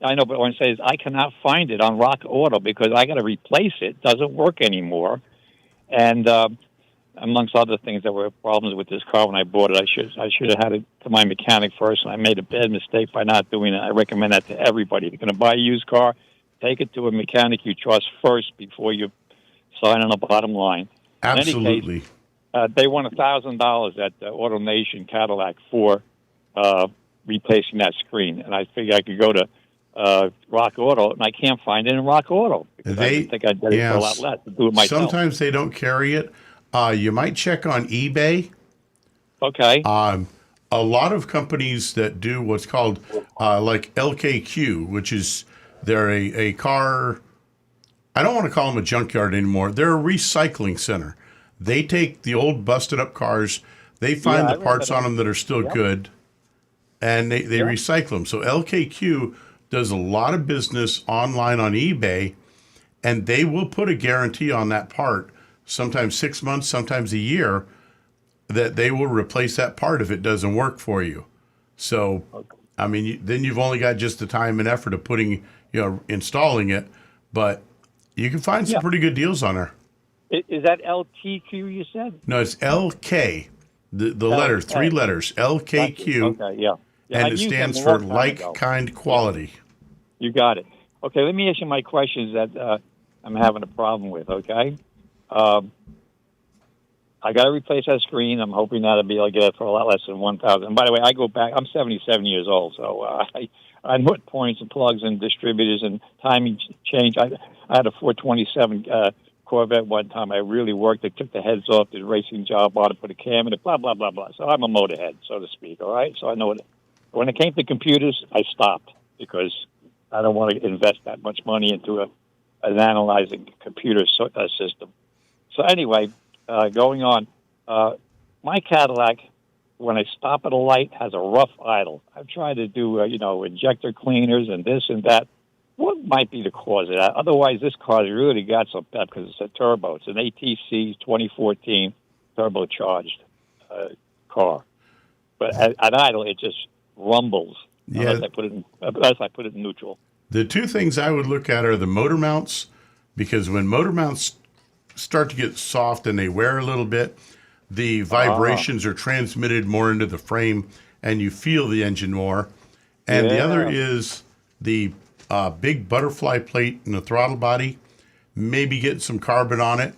I know, but what I'm saying is I cannot find it on Rock Auto because I got to replace it. It doesn't work anymore. And amongst other things, there were problems with this car when I bought it. I should have had it to my mechanic first, and I made a bad mistake by not doing it. I recommend that to everybody. If you're going to buy a used car, take it to a mechanic you trust first before you sign on the bottom line. Absolutely. In any case, they won $1,000 at AutoNation Cadillac for replacing that screen, and I figured I could go to Rock Auto, and I can't find it in Rock Auto because I didn't think I'd get it for a lot less to do it myself. Sometimes they don't carry it. You might check on eBay. Okay. A lot of companies that do what's called like LKQ, which is they're a car. I don't want to call them a junkyard anymore. They're a recycling center. They take the old busted up cars. They find the parts on them that are still good, and they recycle them. So LKQ does a lot of business online on eBay, and they will put a guarantee on that part, sometimes 6 months, sometimes a year, that they will replace that part if it doesn't work for you. So, I mean, then you've only got just the time and effort of installing it, but you can find some pretty good deals on there. Is that LTQ you said? No, it's LK, the letter, 3 letters, LKQ. Okay, yeah. And it stands for like kind quality. You got it. Okay, let me ask you my questions that I'm having a problem with, okay? I got to replace that screen. I'm hoping that I'll be able to get it for a lot less than $1,000. And by the way, I go back. I'm 77 years old, so I put points and plugs and distributors and timing change. I had a 427 Corvette one time. I really worked. I took the heads off, did a racing job on it, put a cam in it, blah, blah, blah, blah. So I'm a motorhead, so to speak, all right? So I know it. When it came to computers, I stopped because I don't want to invest that much money into an analyzing computer system. So anyway, going on, my Cadillac, when I stop at a light, has a rough idle. I've tried to do, injector cleaners and this and that. What might be the cause of that? Otherwise, this car's really got some pep because it's a turbo. It's an ATC 2014 turbocharged car. But at idle, it just rumbles unless I put it in neutral. The two things I would look at are the motor mounts, because when motor mounts start to get soft and they wear a little bit, the vibrations are transmitted more into the frame and you feel the engine more. And the other is the big butterfly plate in the throttle body. Maybe get some carbon on it.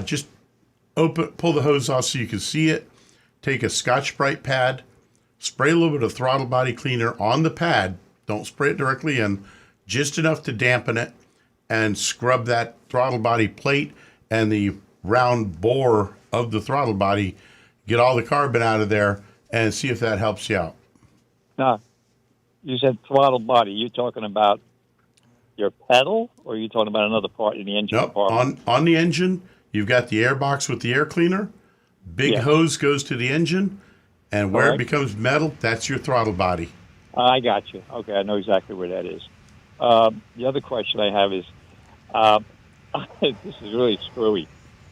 Just pull the hose off so you can see it. Take a Scotch-Brite pad, spray a little bit of throttle body cleaner on the pad. Don't spray it directly in, just enough to dampen it, and scrub that throttle body plate and the round bore of the throttle body. Get all the carbon out of there and see if that helps you out. Now, you said throttle body. You talking about your pedal, or are you talking about another part in the engine? Nope. On the engine, you've got the air box with the air cleaner. Big hose goes to the engine, and where it becomes metal, that's your throttle body. I got you. Okay, I know exactly where that is. The other question I have is, this is really screwy.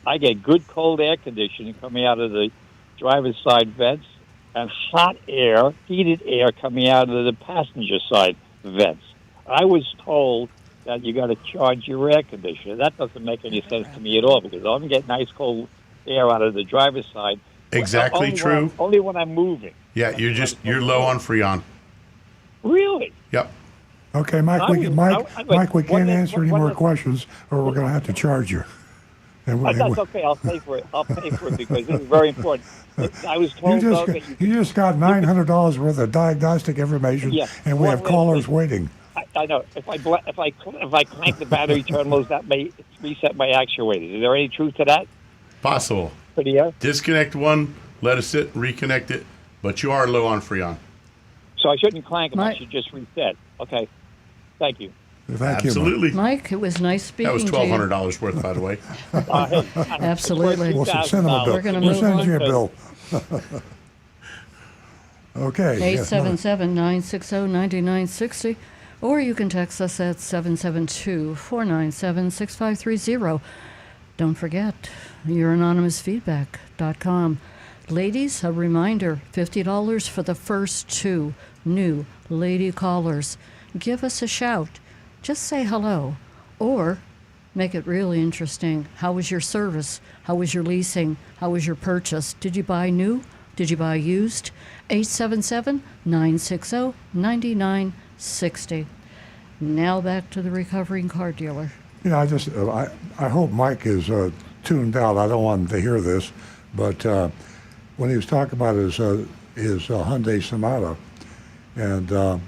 I get good cold air conditioning coming out of the driver's side vents and hot air, heated air coming out of the passenger side vents. I was told that you got to charge your air conditioner. That doesn't make any sense to me at all, because I'm getting nice cold air out of the driver's side. Exactly true. Only when I'm moving. Yeah, you're low on Freon. Really? Yep. Okay, Mike, we can't answer any more questions, or we're going to have to charge you. That's okay. I'll pay for it. Because this is very important. I was told you just got $900 worth of diagnostic information, and we have callers waiting. I know. If I crank the battery terminals, that may reset my actuators. Is there any truth to that? Possible. Disconnect one, let it sit, reconnect it, but you are low on Freon. So I shouldn't clank them. I should just reset. Okay. Thank you. Thank Absolutely. you, Mike, it was nice speaking to you. That was $1,200 worth, by the way. Absolutely. We'll send him a bill. We're going to We'll move send on. you a bill. Okay. 877-960-9960. Or you can text us at 772-497-6530. Don't forget, youranonymousfeedback.com. Ladies, a reminder, $50 for the first 2 new lady callers. Give us a shout. Just say hello. Or make it really interesting. How was your service? How was your leasing? How was your purchase? Did you buy new? Did you buy used? 877-960-9960. Now back to the recovering car dealer. I hope Mike is tuned out. I don't want him to hear this, but when he was talking about his Hyundai Sonata and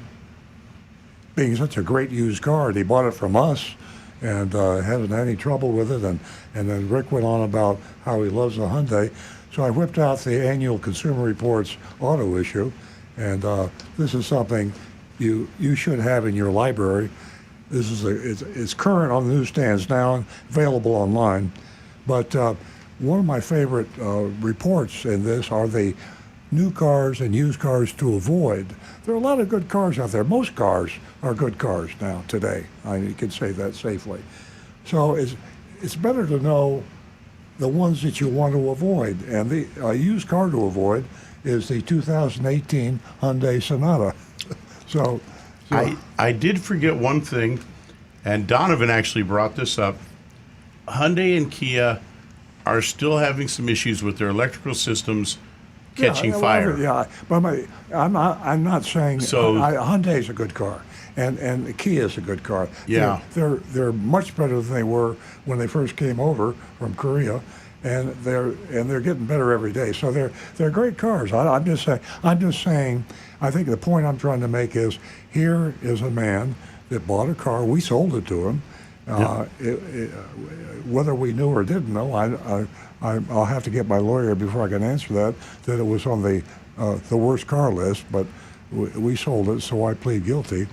being such a great used car, and he bought it from us and hadn't had any trouble with it, and then Rick went on about how he loves the Hyundai. So I whipped out the annual Consumer Reports auto issue, and this is something you should have in your library. This is it's current on the newsstands now, available online. But one of my favorite reports in this are the new cars and used cars to avoid. There are a lot of good cars out there. Most cars are good cars now today. You can say that safely. So it's better to know the ones that you want to avoid. And the used car to avoid is the 2018 Hyundai Sonata. So I did forget one thing, and Donovan actually brought this up. Hyundai and Kia are still having some issues with their electrical systems catching fire. But I'm not saying Hyundai's a good car, and Kia's a good car. Yeah, they're much better than they were when they first came over from Korea, and they're getting better every day. So they're great cars. I'm just saying. I think the point I'm trying to make is, here is a man that bought a car. We sold it to him. Whether we knew or didn't know, I'll have to get my lawyer before I can answer that it was on the worst car list, but we sold it, so I plead guilty.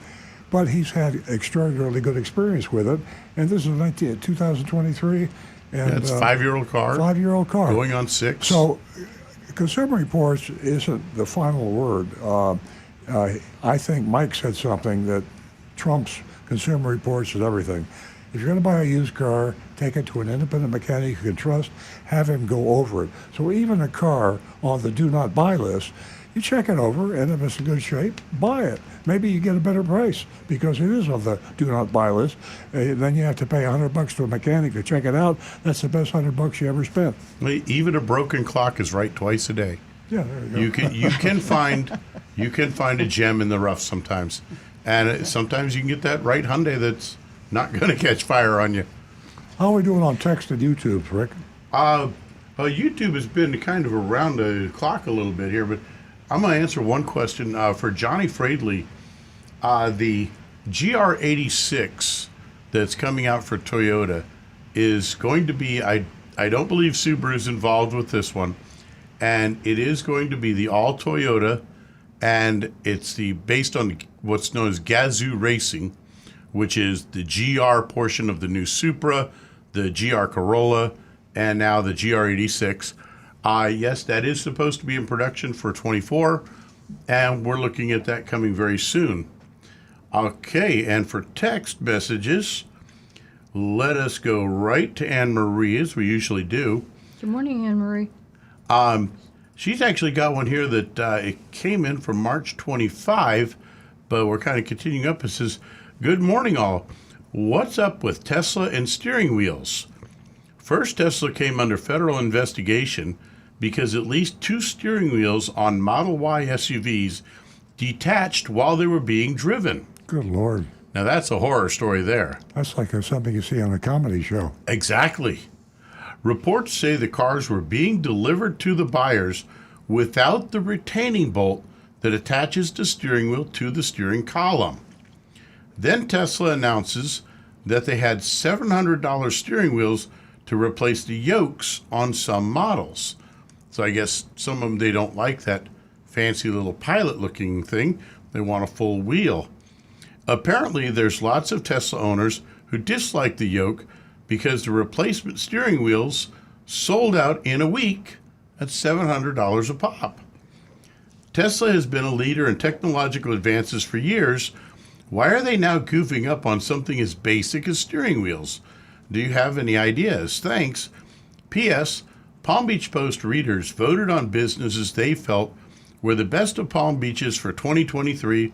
But he's had extraordinarily good experience with it, and this is 2023. And it's a 5-year-old car. 5-year-old car. Going on 6. So Consumer Reports isn't the final word. I think Mike said something that trumps Consumer Reports and everything. If you're going to buy a used car, take it to an independent mechanic you can trust, have him go over it. So even a car on the do not buy list, you check it over, and if it's in good shape, buy it. Maybe you get a better price because it is on the do not buy list. Then you have to pay $100 to a mechanic to check it out. That's the best $100 you ever spent. Even a broken clock is right twice a day. Yeah, there you go. You can find a gem in the rough sometimes, and sometimes you can get that right Hyundai that's not going to catch fire on you. How are we doing on text and YouTube, Rick? YouTube has been kind of around the clock a little bit here, but I'm going to answer one question for Johnny Fradley. The GR86 that's coming out for Toyota is going to be, I don't believe Subaru's involved with this one, and it is going to be the all Toyota, and it's based on what's known as Gazoo Racing, which is the GR portion of the new Supra, the GR Corolla, and now the GR86. Yes, that is supposed to be in production for 24, and we're looking at that coming very soon. Okay, and for text messages, let us go right to Anne Marie, as we usually do. Good morning, Anne Marie. She's actually got one here that it came in from March 25, but we're kind of continuing up. It says, "Good morning, all. What's up with Tesla and steering wheels? First, Tesla came under federal investigation because at least 2 steering wheels on Model Y SUVs detached while they were being driven." Good Lord. Now, that's a horror story there. That's like something you see on a comedy show. Exactly. Reports say the cars were being delivered to the buyers without the retaining bolt that attaches the steering wheel to the steering column. Then Tesla announces that they had $700 steering wheels to replace the yokes on some models. So I guess some of them, they don't like that fancy little pilot-looking thing. They want a full wheel. Apparently, there's lots of Tesla owners who dislike the yoke because the replacement steering wheels sold out in a week at $700 a pop. Tesla has been a leader in technological advances for years. Why are they now goofing up on something as basic as steering wheels? Do you have any ideas? Thanks. P.S. Palm Beach Post readers voted on businesses they felt were the best of Palm Beaches for 2023.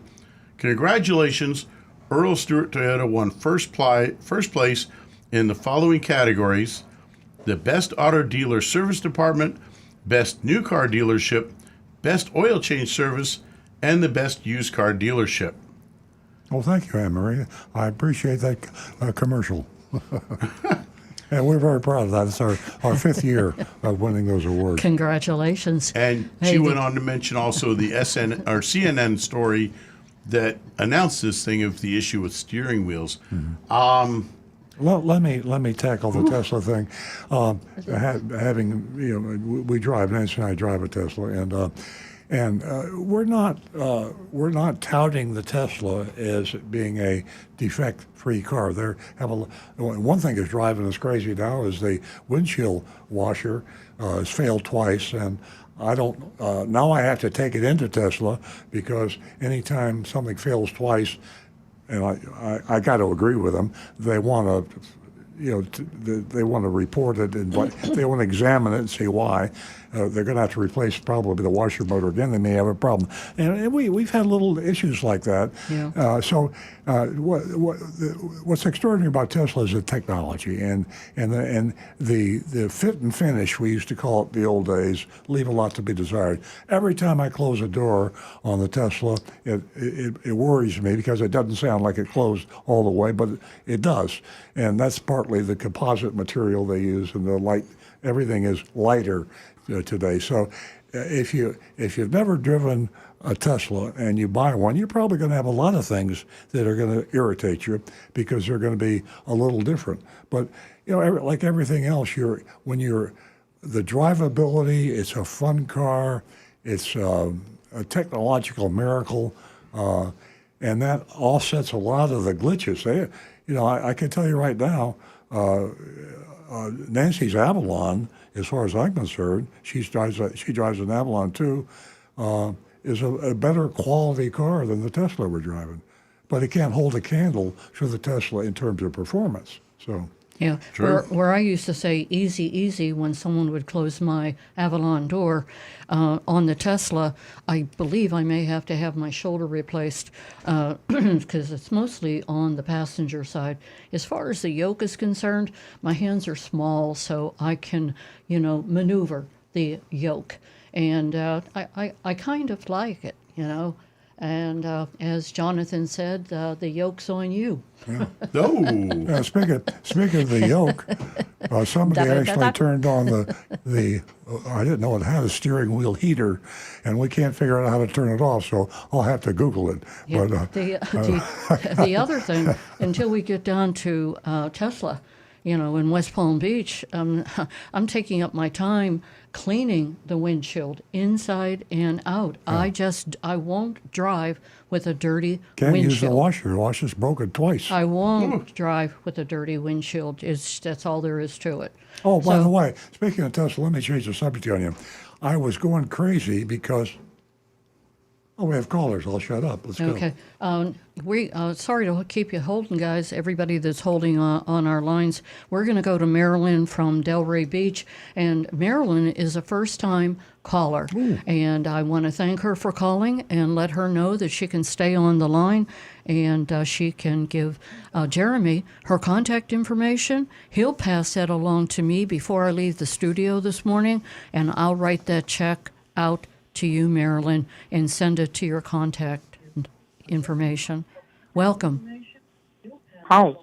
Congratulations. Earl Stewart Toyota won first place in the following categories: the Best Auto Dealer Service Department, Best New Car Dealership, Best Oil Change Service, and the Best Used Car Dealership. Well, thank you, Anne Marie. I appreciate that commercial. And we're very proud of that. It's our 5th year of winning those awards. Congratulations. And she went on to mention also the CNN story that announced this thing of the issue with steering wheels. Mm-hmm. Let me tackle the Tesla thing. We drive. Nancy and I drive a Tesla, and we're not touting the Tesla as being a defect-free car. One thing that's driving us crazy now is the windshield washer has failed twice, and I don't. Now I have to take it into Tesla because anytime something fails twice, and I got to agree with them, they want to. They want to report it and they want to examine it and see why. They're going to have to replace probably the washer motor again. They may have a problem, and we've had little issues like that. Yeah. What's extraordinary about Tesla is the technology and the fit and finish, we used to call it the old days, leave a lot to be desired. Every time I close a door on the Tesla, it worries me because it doesn't sound like it closed all the way, but it does, and that's partly the composite material they use and the light. Everything is lighter today. So if you've never driven a Tesla and you buy one, you're probably going to have a lot of things that are going to irritate you because they're going to be a little different. But like everything else, the drivability, it's a fun car, it's a technological miracle, and that offsets a lot of the glitches. I can tell you right now. Nancy's Avalon, as far as I'm concerned, she drives an Avalon too, is a better quality car than the Tesla we're driving, but it can't hold a candle to the Tesla in terms of performance. So. Yeah, where I used to say easy, easy when someone would close my Avalon door on the Tesla, I believe I may have to have my shoulder replaced because it's mostly on the passenger side. As far as the yoke is concerned, my hands are small, so I can, maneuver the yoke. And I kind of like it, And as Jonathan said, the yoke's on you. Yeah. Speaking of the yoke, somebody actually turned on the I didn't know it had a steering wheel heater, and we can't figure out how to turn it off, so I'll have to Google it. Yeah. But the other thing, until we get down to Tesla, in West Palm Beach, I'm taking up my time cleaning the windshield inside and out. Yeah. I won't drive with a dirty Can't windshield. Use the washer. The washer's broken twice. I won't drive with a dirty windshield. That's all there is to it. Oh, by the way, speaking of Tesla, let me change the subject on you. I was going crazy because... Oh, we have callers. I'll shut up. Let's go. Okay. Sorry to keep you holding, guys. Everybody that's holding on our lines. We're going to go to Marilyn from Delray Beach. And Marilyn is a first-time caller. Ooh. And I want to thank her for calling and let her know that she can stay on the line and she can give Jeremy her contact information. He'll pass that along to me before I leave the studio this morning, and I'll write that check out to you, Marilyn, and send it to your contact information. Welcome. Hi.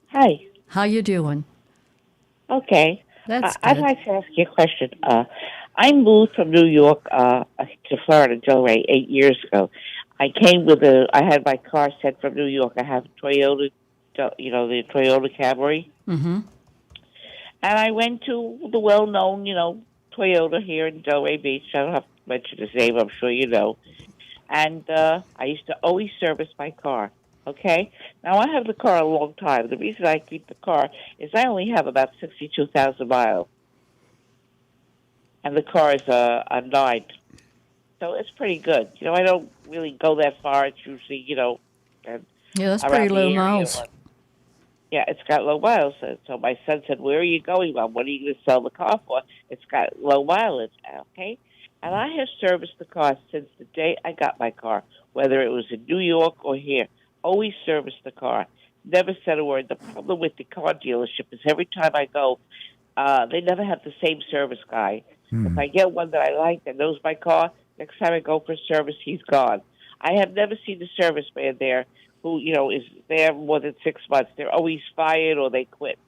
Hi. How you doing? Okay. That's I'd like to ask you a question. I moved from New York to Florida, Delray, 8 years ago. I had my car sent from New York. I have a Toyota, the Toyota Camry. Mm-hmm. And I went to the well-known, Toyota here in Delray Beach. I don't have to mention his name, I'm sure you know. And I used to always service my car, okay? Now, I have the car a long time. The reason I keep the car is I only have about 62,000 miles. And the car is a 9. So it's pretty good. I don't really go that far. It's usually, and yeah, that's pretty low miles. Yeah, it's got low miles. So my son said, "Where are you going, Mom? What are you going to sell the car for? It's got low mileage." Okay? And I have serviced the car since the day I got my car, whether it was in New York or here. Always serviced the car. Never said a word. The problem with the car dealership is every time I go, they never have the same service guy. If I get one that I like that knows my car, next time I go for service, he's gone. I have never seen the service man there who, is there more than 6 months. They're always fired or they quit.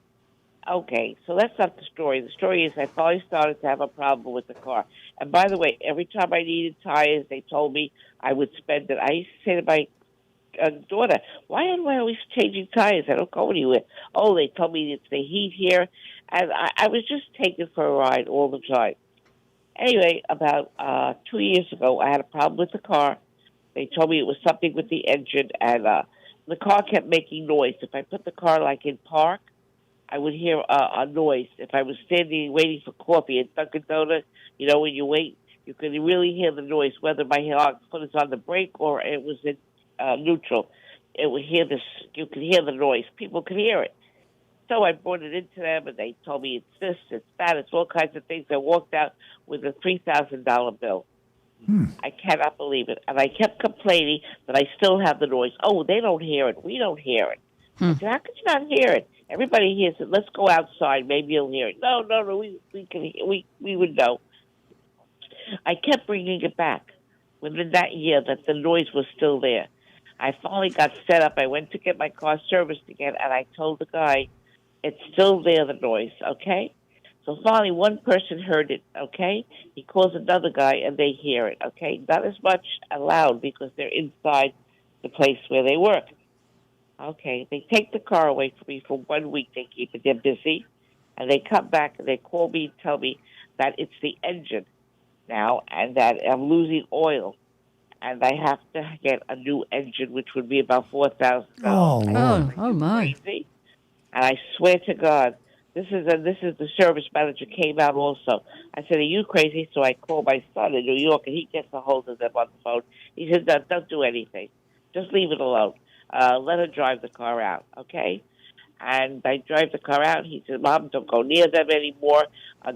Okay, so that's not the story. The story is I finally started to have a problem with the car. And by the way, every time I needed tires, they told me I would spend it. I used to say to my daughter, why am I always changing tires? I don't go anywhere. Oh, they told me it's the heat here. And I was just taken for a ride all the time. Anyway, about 2 years ago, I had a problem with the car. They told me it was something with the engine, and the car kept making noise. If I put the car, in park, I would hear a noise. If I was standing waiting for coffee at Dunkin' Donuts, when you wait, you could really hear the noise, whether my foot is on the brake or it was in neutral. It would hear this. You could hear the noise. People could hear it. So I brought it into them, and they told me it's this, it's that, it's all kinds of things. I walked out with a $3,000 bill. I cannot believe it. And I kept complaining that I still have the noise. Oh, they don't hear it. We don't hear it. I said, how could you not hear it? Everybody hears it. Let's go outside. Maybe you'll hear it. No. We would know. I kept bringing it back. Within that year, that the noise was still there. I finally got set up. I went to get my car serviced again, and I told the guy, it's still there, the noise, okay? So finally, one person heard it, okay? He calls another guy, and they hear it, okay? Not as much loud because they're inside the place where they work. Okay, they take the car away from me for 1 week. They keep it. They're busy. And they come back, and they call me and tell me that it's the engine now and that I'm losing oil. And I have to get a new engine, which would be about $4,000. Oh, my. Crazy. And I swear to God, This is the service manager came out also. I said, "Are you crazy?" So I called my son in New York, and he gets a hold of them on the phone. He said, "No, don't do anything. Just leave it alone. Let her drive the car out, okay?" And I drive the car out. He said, "Mom, don't go near them anymore.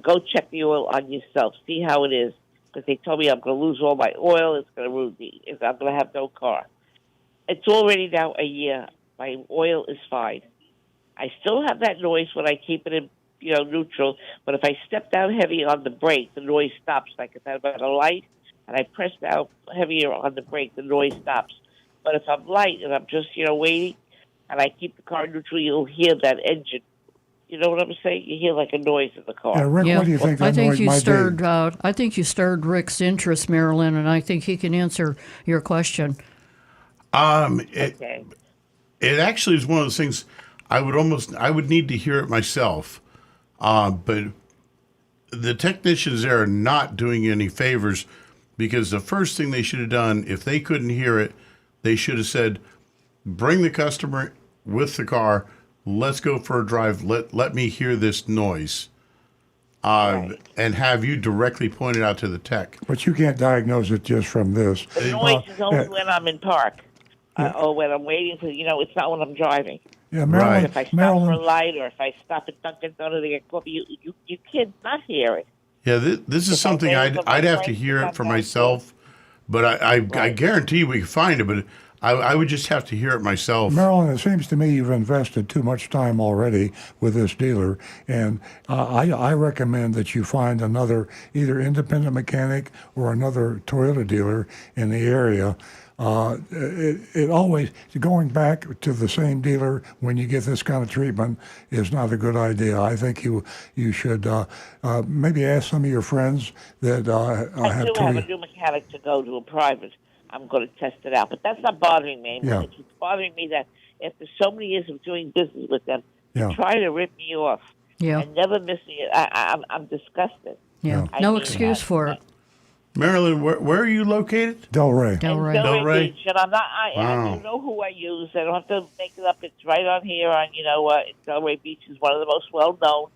Go check the oil on yourself. See how it is." Because they told me I'm going to lose all my oil. It's going to ruin me. I'm going to have no car. It's already now a year. My oil is fine. I still have that noise when I keep it in, neutral. But if I step down heavy on the brake, the noise stops. Like if I'm at a light and I press down heavier on the brake, the noise stops. But if I'm light and I'm just, waiting, and I keep the car neutral, you'll hear that engine. You know what I'm saying? You hear like a noise in the car. Yeah, Rick, what do you think that noise might be? I think you stirred Rick's interest, Marilyn, and I think he can answer your question. Okay. It actually is one of those things I would need to hear it myself. But the technicians there are not doing you any favors, because the first thing they should have done, if they couldn't hear it, they should have said, bring the customer with the car, let's go for a drive, let me hear this noise. Right. And have you directly pointed out to the tech. But you can't diagnose it just from this. The noise is only when I'm in park. Or when I'm waiting for, it's not when I'm driving. Yeah, Marilyn. If I stop for a light or if I stop at Dunkin' Donuts to get coffee, you can't not hear it. Yeah, this is something I'd have to hear it for myself, but I guarantee we can find it, but I would just have to hear it myself. Marilyn, it seems to me you've invested too much time already with this dealer, and I recommend that you find another either independent mechanic or another Toyota dealer in the area. It always, going back to the same dealer when you get this kind of treatment is not a good idea. I think you should maybe ask some of your friends that I do have a new mechanic to go to a private. I'm going to test it out, but that's not bothering me. Yeah. It's bothering me that after so many years of doing business with them, Yeah. they try to rip me off. Yeah. And never missing it. I'm disgusted. Yeah. I No mean, excuse for it. Marilyn, where are you located? Delray. Delray. Beach, and I'm not. Wow. You know who I use. I don't have to make it up. It's right on here. On Delray Beach is one of the most well known,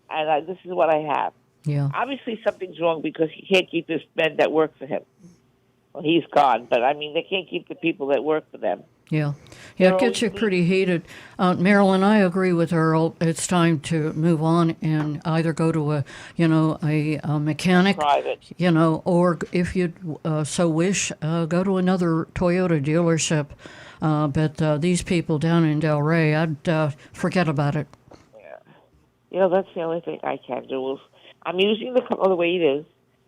and this is what I have. Yeah. Obviously, something's wrong because he can't keep his men that work for him. Well, he's gone, but they can't keep the people that work for them. Yeah, it gets you pretty heated. Marilyn, I agree with Earl. It's time to move on and either go to a mechanic, private, or if you so wish, go to another Toyota dealership. But these people down in Delray, I'd forget about it. Yeah, that's the only thing I can do. I'm using the car the way it is,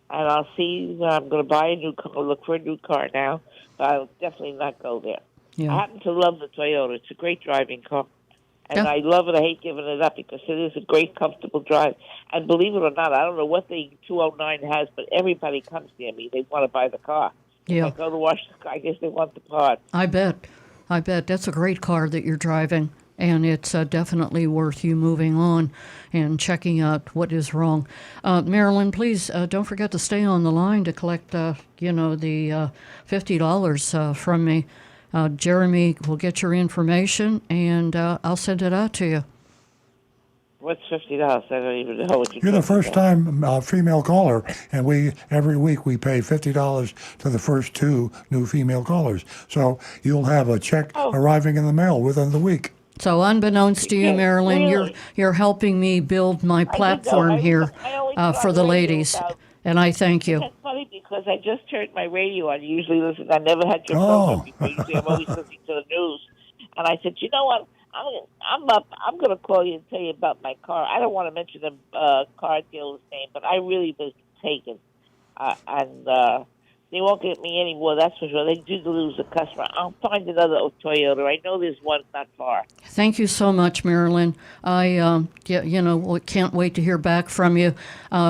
and I'll see. I'm going to buy a new car, look for a new car now, but I'll definitely not go there. Yeah. I happen to love the Toyota. It's a great driving car. And Yeah. I love it. I hate giving it up because it is a great, comfortable drive. And believe it or not, I don't know what the 209 has, but everybody comes near me. They want to buy the car. Yeah. If I go to wash the car, I guess they want the part. I bet. That's a great car that you're driving, and it's definitely worth you moving on and checking out what is wrong. Marilyn, please don't forget to stay on the line to collect, the $50 from me. Jeremy will get your information, and I'll send it out to you. What's $50? I don't even know what You're the first time female caller, and every week we pay $50 to the first 2 new female callers. So you'll have a check arriving in the mail within the week. So unbeknownst to you, Marilyn, really? you're helping me build my platform here for the ladies, and I thank you. That's funny because I just turned my radio on. You usually listen. I never had your program before. Usually I'm always listening to the news. And I said, you know what? I'm going to call you and tell you about my car. I don't want to mention the car dealer's name, but I really was taken. And they won't get me anymore, that's for sure. They do lose a customer. I'll find another Toyota. I know there's one not far. Thank you so much, Marilyn. I can't wait to hear back from you.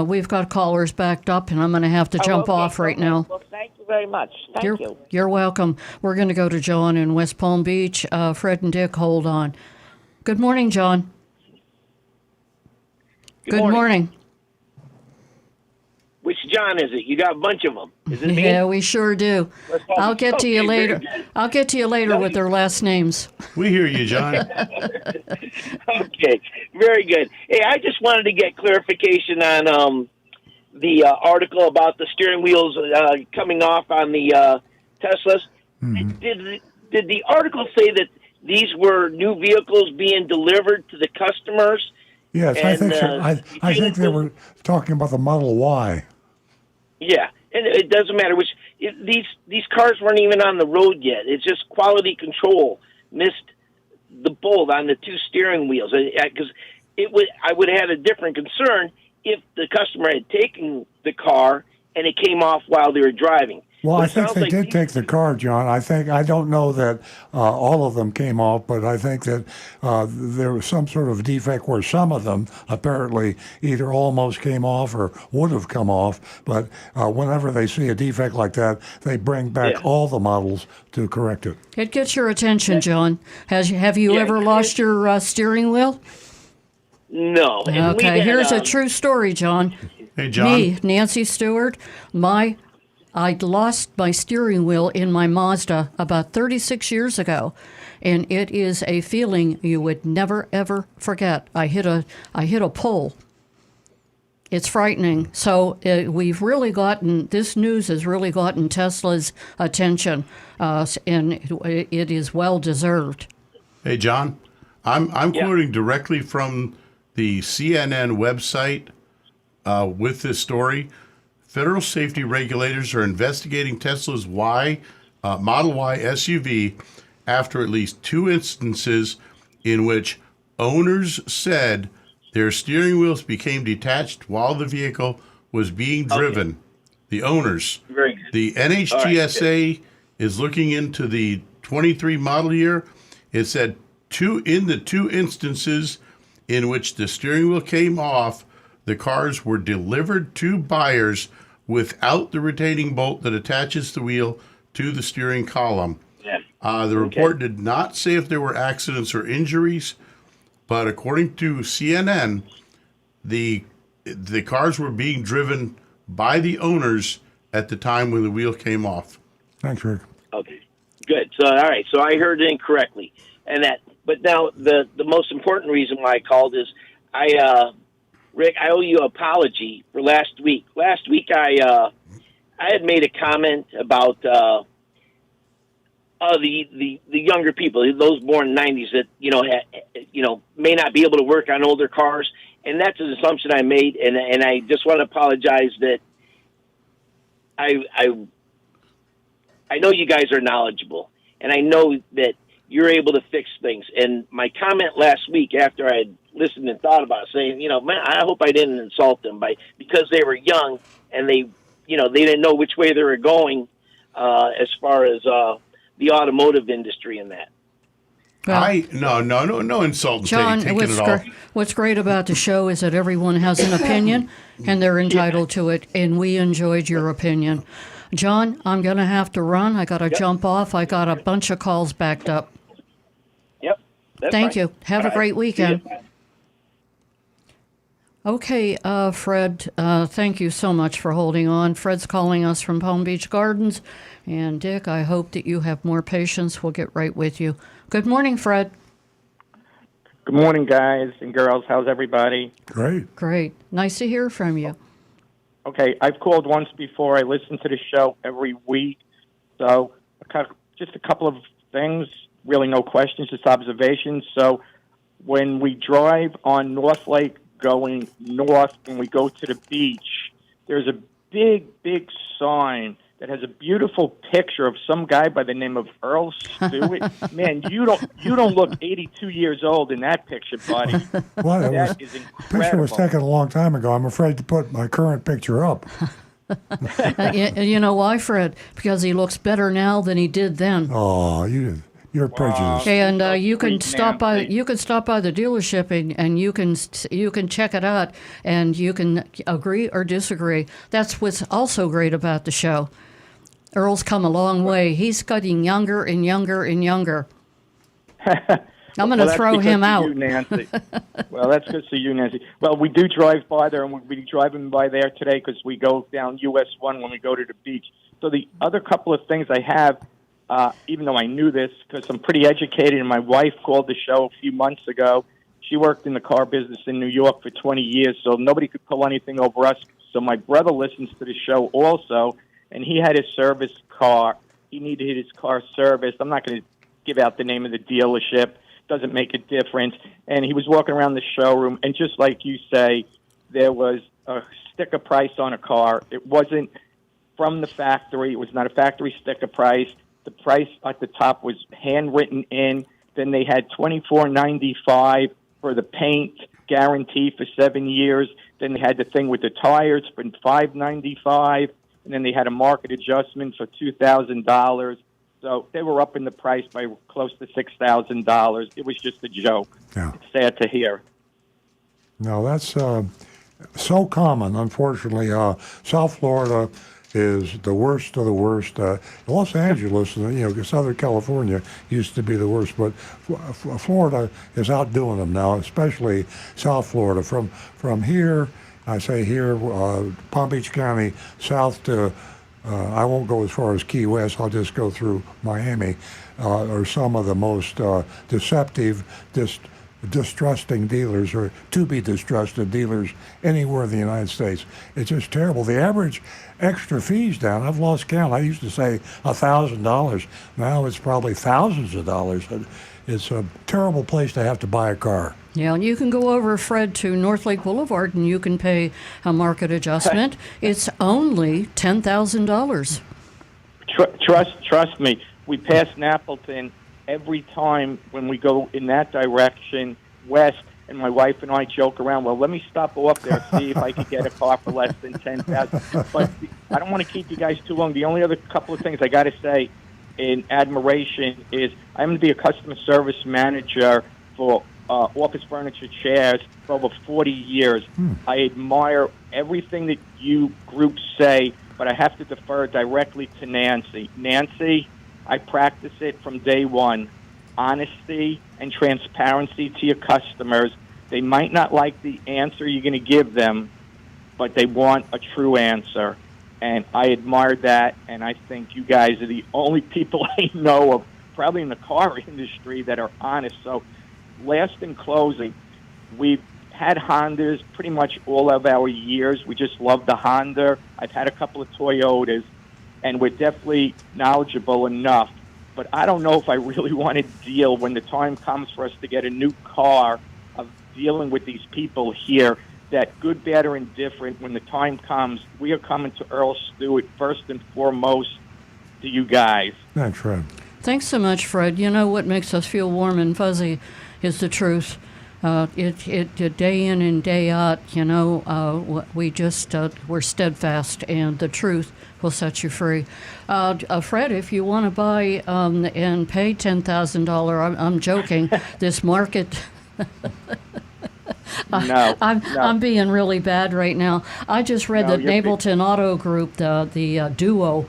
We've got callers backed up, and I'm going to have to jump off right now. Well, thank you very much. Thank you. You're welcome. We're going to go to John in West Palm Beach. Fred and Dick, hold on. Good morning, John. Good morning. Which John is it? You got a bunch of them. Is it me? Yeah, we sure do. I'll get to you Okay, later. very good. I'll get to you later with their last names. We hear you, John. Okay, very good. Hey, I just wanted to get clarification on the article about the steering wheels coming off on the Teslas. Did the article say that these were new vehicles being delivered to the customers? Yes, And, I think they were talking about the Model Y. Yeah, and it doesn't matter which. These cars weren't even on the road yet. It's just quality control missed the bolt on the two steering wheels. Because I would have had a different concern if the customer had taken the car and it came off while they were driving. Well, But I it think sounds they like did take the car, John. I don't know that all of them came off, but I think that there was some sort of defect where some of them apparently either almost came off or would have come off. But whenever they see a defect like that, they bring back all the models to correct it. It gets your attention, John. Have you ever lost your steering wheel? No. And we Okay, had, here's a true story, John. Hey, John. Me, Nancy Stewart, I'd lost my steering wheel in my Mazda about 36 years ago, and it is a feeling you would never ever forget. I hit a pole. It's frightening. So we've really gotten, this news has really gotten Tesla's attention, and it is well deserved. Hey, John. I'm quoting directly from the CNN website with this story. Federal safety regulators are investigating Tesla's Model Y SUV after at least 2 instances in which owners said their steering wheels became detached while the vehicle was being driven. Okay. The owners. Very good. The NHTSA is looking into the 23 model year. It said in the 2 instances in which the steering wheel came off, the cars were delivered to buyers without the retaining bolt that attaches the wheel to the steering column. Yeah. The report did not say if there were accidents or injuries, but according to CNN, the cars were being driven by the owners at the time when the wheel came off. Thanks, Rick. Okay, good. So, all right. So I heard it incorrectly, but now the most important reason why I called is Rick, I owe you an apology for last week. Last week, I had made a comment about the younger people, those born in the 90s that may not be able to work on older cars, and that's an assumption I made, and I just want to apologize that I know you guys are knowledgeable, and I know that you're able to fix things. And my comment last week after I had listened and thought about it, saying, man, I hope I didn't insult them because they were young and they didn't know which way they were going as far as the automotive industry and that. Well, no insult. John, what's great about the show is that everyone has an opinion and they're entitled to it, and we enjoyed your opinion. John, I'm going to have to run. I got to jump off. I got a bunch of calls backed up. Yep. Thank you. Have a great weekend. Okay, Fred, thank you so much for holding on. Fred's calling us from Palm Beach Gardens. And Dick, I hope that you have more patience. We'll get right with you. Good morning, Fred. Good morning, guys and girls. How's everybody? Great. Great. Nice to hear from you. Okay, I've called once before. I listen to the show every week. So just a couple of things, really no questions, just observations. So when we drive on North Lake going north and we go to the beach, there's a big sign that has a beautiful picture of some guy by the name of Earl Stewart. Man, you don't look 82 years old in that picture, buddy. Well, that is incredible. The picture was taken a long time ago. I'm afraid to put my current picture up. You know why, Fred? Because he looks better now than he did then. Oh, you're prejudiced. And you can stop by the dealership and you can check it out and you can agree or disagree. That's what's also great about the show. Earl's come a long way. He's getting younger and younger and younger. I'm going to that's throw because him of out. You, Nancy. Well, that's because of you, Nancy. Well, we do drive by there, and we'll be driving by there today because we go down US 1 when we go to the beach. So the other couple of things I have, even though I knew this because I'm pretty educated, and my wife called the show a few months ago. She worked in the car business in New York for 20 years, so nobody could pull anything over us. So my brother listens to the show also, and he had his service car. He needed his car serviced. I'm not going to give out the name of the dealership. Doesn't make a difference. And he was walking around the showroom, and just like you say, there was a sticker price on a car. It wasn't from the factory. It was not a factory sticker price. The price at the top was handwritten in. Then they had $24.95 for the paint guarantee for 7 years. Then they had the thing with the tires for $5.95, and then they had a market adjustment for $2,000. So they were up in the price by close to $6,000. It was just a joke. Yeah. It's sad to hear. No, that's so common, unfortunately. South Florida is the worst of the worst. Los Angeles, Southern California used to be the worst, but Florida is outdoing them now, especially South Florida. From here, I say here, Palm Beach County, south to, I won't go as far as Key West, I'll just go through Miami, are some of the most deceptive, distrusting dealers, or to be distrusted dealers anywhere in the United States. It's just terrible. The average extra fees down, I've lost count. I used to say $1,000. Now it's probably thousands of dollars. It's a terrible place to have to buy a car. Yeah, and you can go over, Fred, to North Lake Boulevard, and you can pay a market adjustment. It's only $10,000. Trust me. We pass Napleton every time when we go in that direction west, and my wife and I joke around, well, let me stop off there, see if I could get a car for less than $10,000. But I don't want to keep you guys too long. The only other couple of things I got to say in admiration is I'm going to be a customer service manager for office furniture chairs for over 40 years. I admire everything that you groups say, but I have to defer directly to Nancy. Nancy, I practice it from day one. Honesty and transparency to your customers. They might not like the answer you're going to give them, but they want a true answer. And I admire that, and I think you guys are the only people I know of, probably in the car industry, that are honest. So last in closing, we've had Hondas pretty much all of our years. We just love the Honda. I've had a couple of Toyotas, and we're definitely knowledgeable enough. But I don't know if I really want to deal when the time comes for us to get a new car of dealing with these people here that good, bad, or indifferent, when the time comes, we are coming to Earl Stewart first and foremost to you guys. Thanks, Fred. Thanks so much, Fred. You know what makes us feel warm and fuzzy is the truth. It day in and day out, we're steadfast, and the truth will set you free. Fred, if you want to buy and pay $10,000, I'm joking. This market. I'm being really bad right now. I just read that Nableton Auto Group, the duo,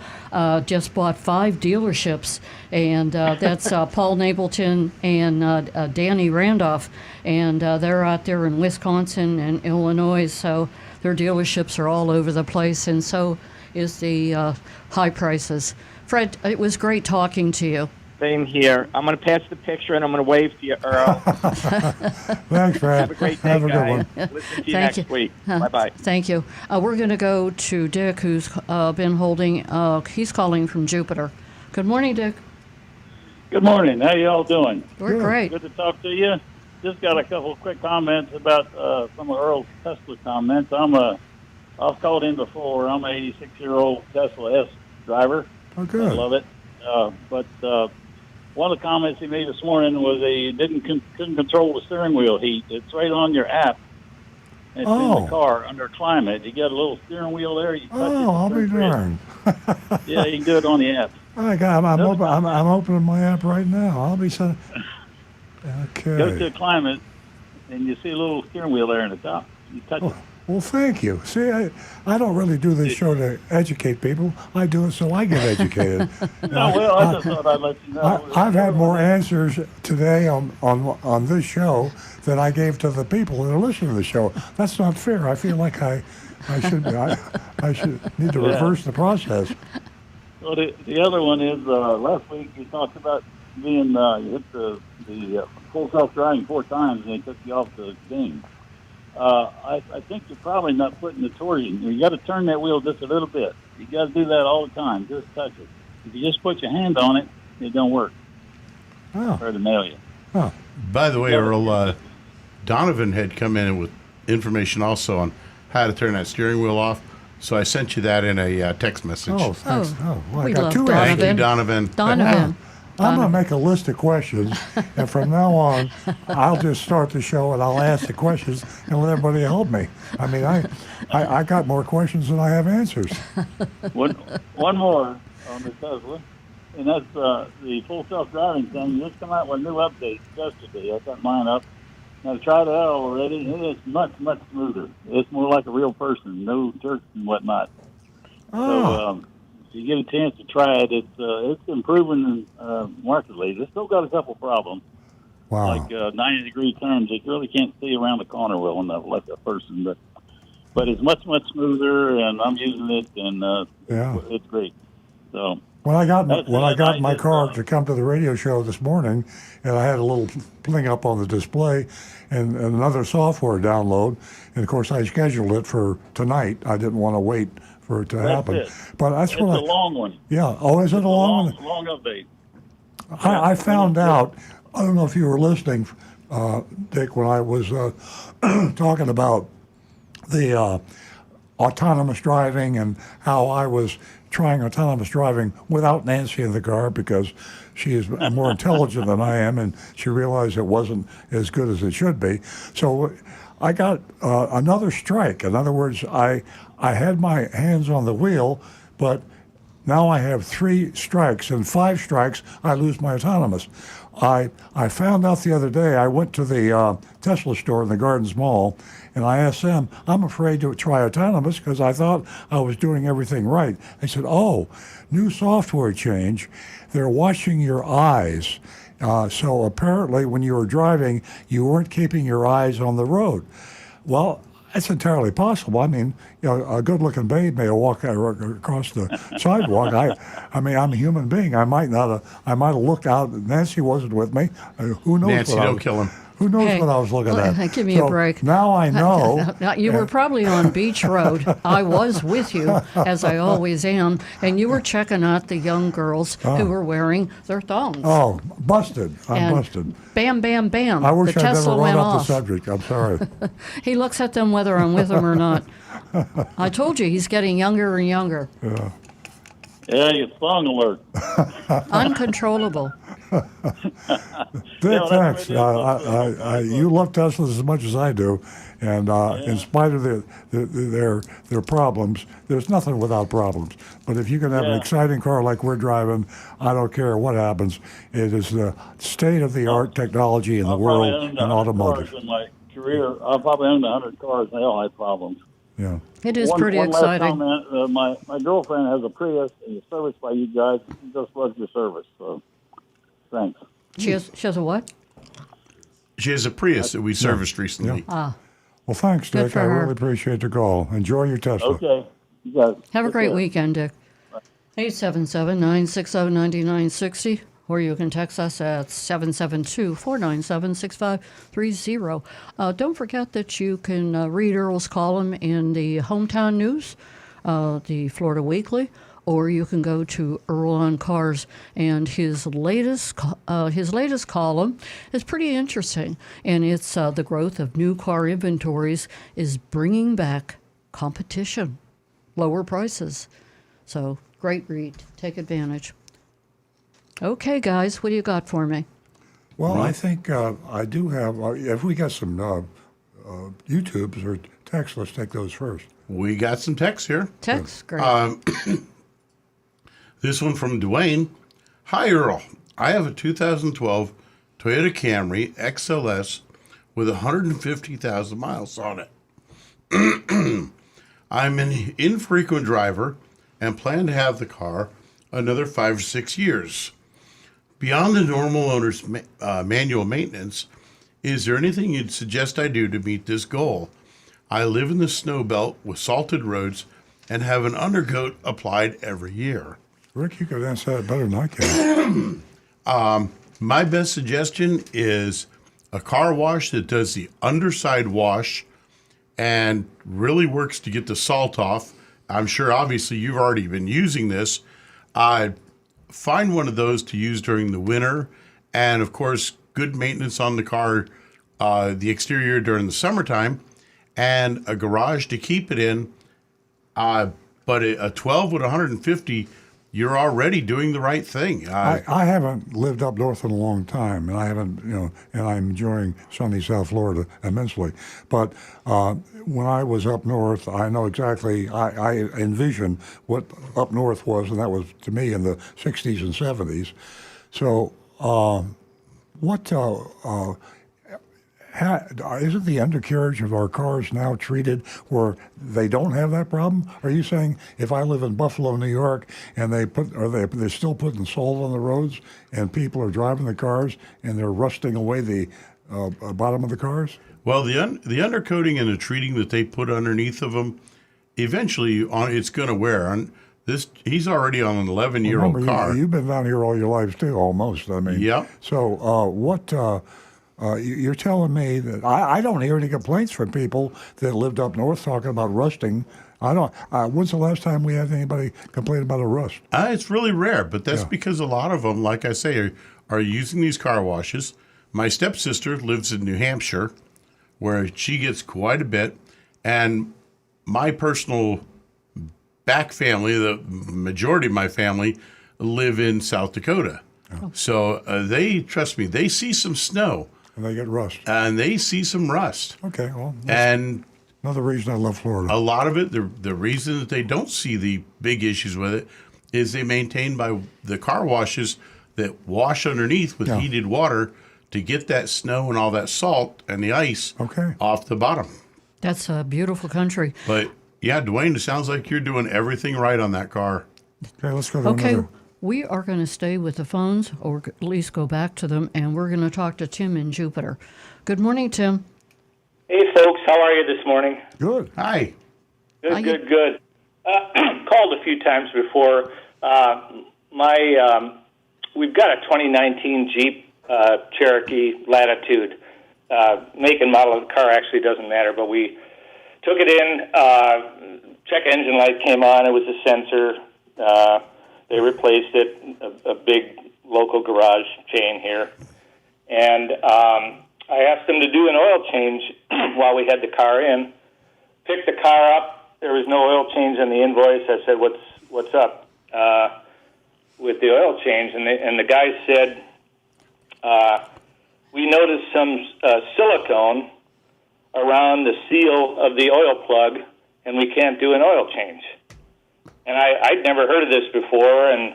just bought 5 dealerships, and that's Paul Nableton and Danny Randolph, and they're out there in Wisconsin and Illinois, so their dealerships are all over the place, and so is the high prices. Fred, it was great talking to you. Same here. I'm going to pass the picture, and I'm going to wave to you, Earl. Thanks, Fred. Have a great day, Have a guys. good one. Listen to you next week. Bye-bye. Thank you. We're going to go to Dick, who's been holding, he's calling from Jupiter. Good morning, Dick. Good morning. How you all doing? We're great. Good to talk to you. Just got a couple of quick comments about some of Earl's Tesla comments. I've called in before. I'm an 86-year-old Tesla S driver. Oh, good. I love it. But one of the comments he made this morning was he couldn't control the steering wheel heat. It's right on your app. It's in the car under climate. You got a little steering wheel there. You touch it. I'll be darned. Yeah, you can do it on the app. I'm opening my app right now. I'll be sending. Okay. Go to climate, and you see a little steering wheel there in the top. You touch it. Well, thank you. See, I don't really do this show to educate people. I do it so I get educated. No, well, I just thought I'd let you know. I've had more answers today on this show than I gave to the people that are listening to the show. That's not fair. I feel like I should need to reverse the process. Well, the other one is last week you talked about being you hit the full self-driving 4 times and they took you off the game. I think you're probably not putting the torsion. You got to turn that wheel just a little bit. You got to do that all the time. Just touch it. If you just put your hand on it, it don't work. Oh. Or to nail you. Oh. By the way, Earl, Donovan had come in with information also on how to turn that steering wheel off. So I sent you that in a text message. Oh, thanks. Oh, well, I we got love 2 Donovan. Thank you, Donovan. Donovan. I'm going to make a list of questions, and from now on, I'll just start the show and I'll ask the questions and let everybody help me. I mean, I got more questions than I have answers. One more on the Tesla, and that's the full self-driving thing. Just come out with a new update yesterday. I got mine up. I tried it out already. It is much, much smoother. It's more like a real person, no jerks and whatnot. Oh. So if you get a chance to try it, it's improving markedly. It's still got a couple problems. Wow. Like 90-degree turns, you really can't see around the corner well enough like a person. But it's much, much smoother, and I'm using it, and it's great. So When I got in my car to come to the radio show this morning, and I had a little thing up on the display and another software download, and of course I scheduled it for tonight. I didn't want to wait for it to happen. It. But that's it's what a long one. Yeah. Oh, is it a long one? Long update. I found out, I don't know if you were listening, Dick, when I was talking about the autonomous driving and how I was trying autonomous driving without Nancy in the car because she is more intelligent than I am, and she realized it wasn't as good as it should be. So I got another strike. In other words, I had my hands on the wheel, but now I have 3 strikes, and 5 strikes, I lose my autonomous. I found out the other day, I went to the Tesla store in the Gardens Mall, and I asked them, I'm afraid to try autonomous because I thought I was doing everything right. They said, oh, new software change. They're watching your eyes. So apparently when you were driving, you weren't keeping your eyes on the road. Well, it's entirely possible. I mean, a good-looking babe may walk across the sidewalk. I mean, I'm a human being. I might have looked out. Nancy wasn't with me. Who knows? Nancy, don't kill him. Who knows what I was looking at? Give me a break. Now I know. You were probably on Beach Road. I was with you, as I always am, and you were checking out the young girls who were wearing their thongs. Oh, busted. I'm busted. Bam, bam, bam. I wish the I'd Tesla never went brought up off. the subject. I'm sorry. He looks at them whether I'm with him or not. I told you, he's getting younger and younger. Yeah. Yeah, you thong alert. Uncontrollable. Dick, thanks. You love Teslas as much as I do, and in spite of their problems, there's nothing without problems. But if you can have an exciting car like we're driving, I don't care what happens. It is the state-of-the-art technology in the world in automotive. In my career, I've probably owned 100 cars, and they all had problems. Yeah. It is pretty exciting. Last comment, my girlfriend has a Prius, and it's serviced by you guys. She just loves your service, so thanks. She has a what? She has a Prius that we serviced recently. Ah. Well, thanks, Good Dick. for I her. really appreciate the call. Enjoy your Tesla. Okay. You guys. Have a take great care. weekend, Dick. 877-960-9960, or you can text us at 772-497-6530. Don't forget that you can read Earl's column in the Hometown News, the Florida Weekly, or you can go to Earl on Cars, and his latest column is pretty interesting, and it's the growth of new car inventories is bringing back competition, lower prices. So great read. Take advantage. Okay, guys, what do you got for me? Well, I think I do have. If we got some YouTubes or texts, let's take those first. We got some texts here. Text, great. This one from Dwayne. Hi, Earl. I have a 2012 Toyota Camry XLS with 150,000 miles on it. I'm an infrequent driver and plan to have the car another 5 or 6 years. Beyond the normal owner's manual maintenance, is there anything you'd suggest I do to meet this goal? I live in the snow belt with salted roads and have an undercoat applied every year. Rick, you could answer that better than I can. My best suggestion is a car wash that does the underside wash and really works to get the salt off. I'm sure, obviously, you've already been using this. Find one of those to use during the winter. And, of course, good maintenance on the car, the exterior during the summertime, and a garage to keep it in. But a 12 with 150, you're already doing the right thing. I haven't lived up north in a long time, and I haven't, and I'm enjoying sunny South Florida immensely. But when I was up north, I know exactly, I envisioned what up north was, and that was, to me, in the 60s and 70s. So isn't the undercarriage of our cars now treated where they don't have that problem? Are you saying if I live in Buffalo, New York, and they're still putting salt on the roads, and people are driving the cars and they're rusting away the bottom of the cars? Well, the undercoating and the treating that they put underneath of them, eventually it's going to wear. On this, he's already on an 11-year-old car. You've been down here all your lives too, almost. I mean, yeah. So you're telling me that I don't hear any complaints from people that lived up north talking about rusting. I don't. When's the last time we had anybody complain about a rust? It's really rare, but that's because a lot of them, like I say, are using these car washes. My stepsister lives in New Hampshire, where she gets quite a bit, and my personal back family, the majority of my family, live in South Dakota. Oh. So trust me, they see some snow. And they get rust. And they see some rust. Okay, well. And another reason I love Florida. A lot of it, the reason that they don't see the big issues with it is they maintain by the car washes that wash underneath with heated water to get that snow and all that salt and the ice off the bottom. That's a beautiful country. But, yeah, Dwayne, it sounds like you're doing everything right on that car. Okay, let's go to another. We are going to stay with the phones, or at least go back to them, and we're going to talk to Tim in Jupiter. Good morning, Tim. Hey, folks. How are you this morning? Good. Hi. Good. Called a few times before. We've got a 2019 Jeep Cherokee Latitude. Make and model of the car actually doesn't matter, but we took it in. Check engine light came on. It was a sensor. They replaced it, a big local garage chain here. And I asked them to do an oil change while we had the car in. Picked the car up. There was no oil change on the invoice. I said, what's up with the oil change? And the guy said, we noticed some silicone around the seal of the oil plug, and we can't do an oil change. And I'd never heard of this before, and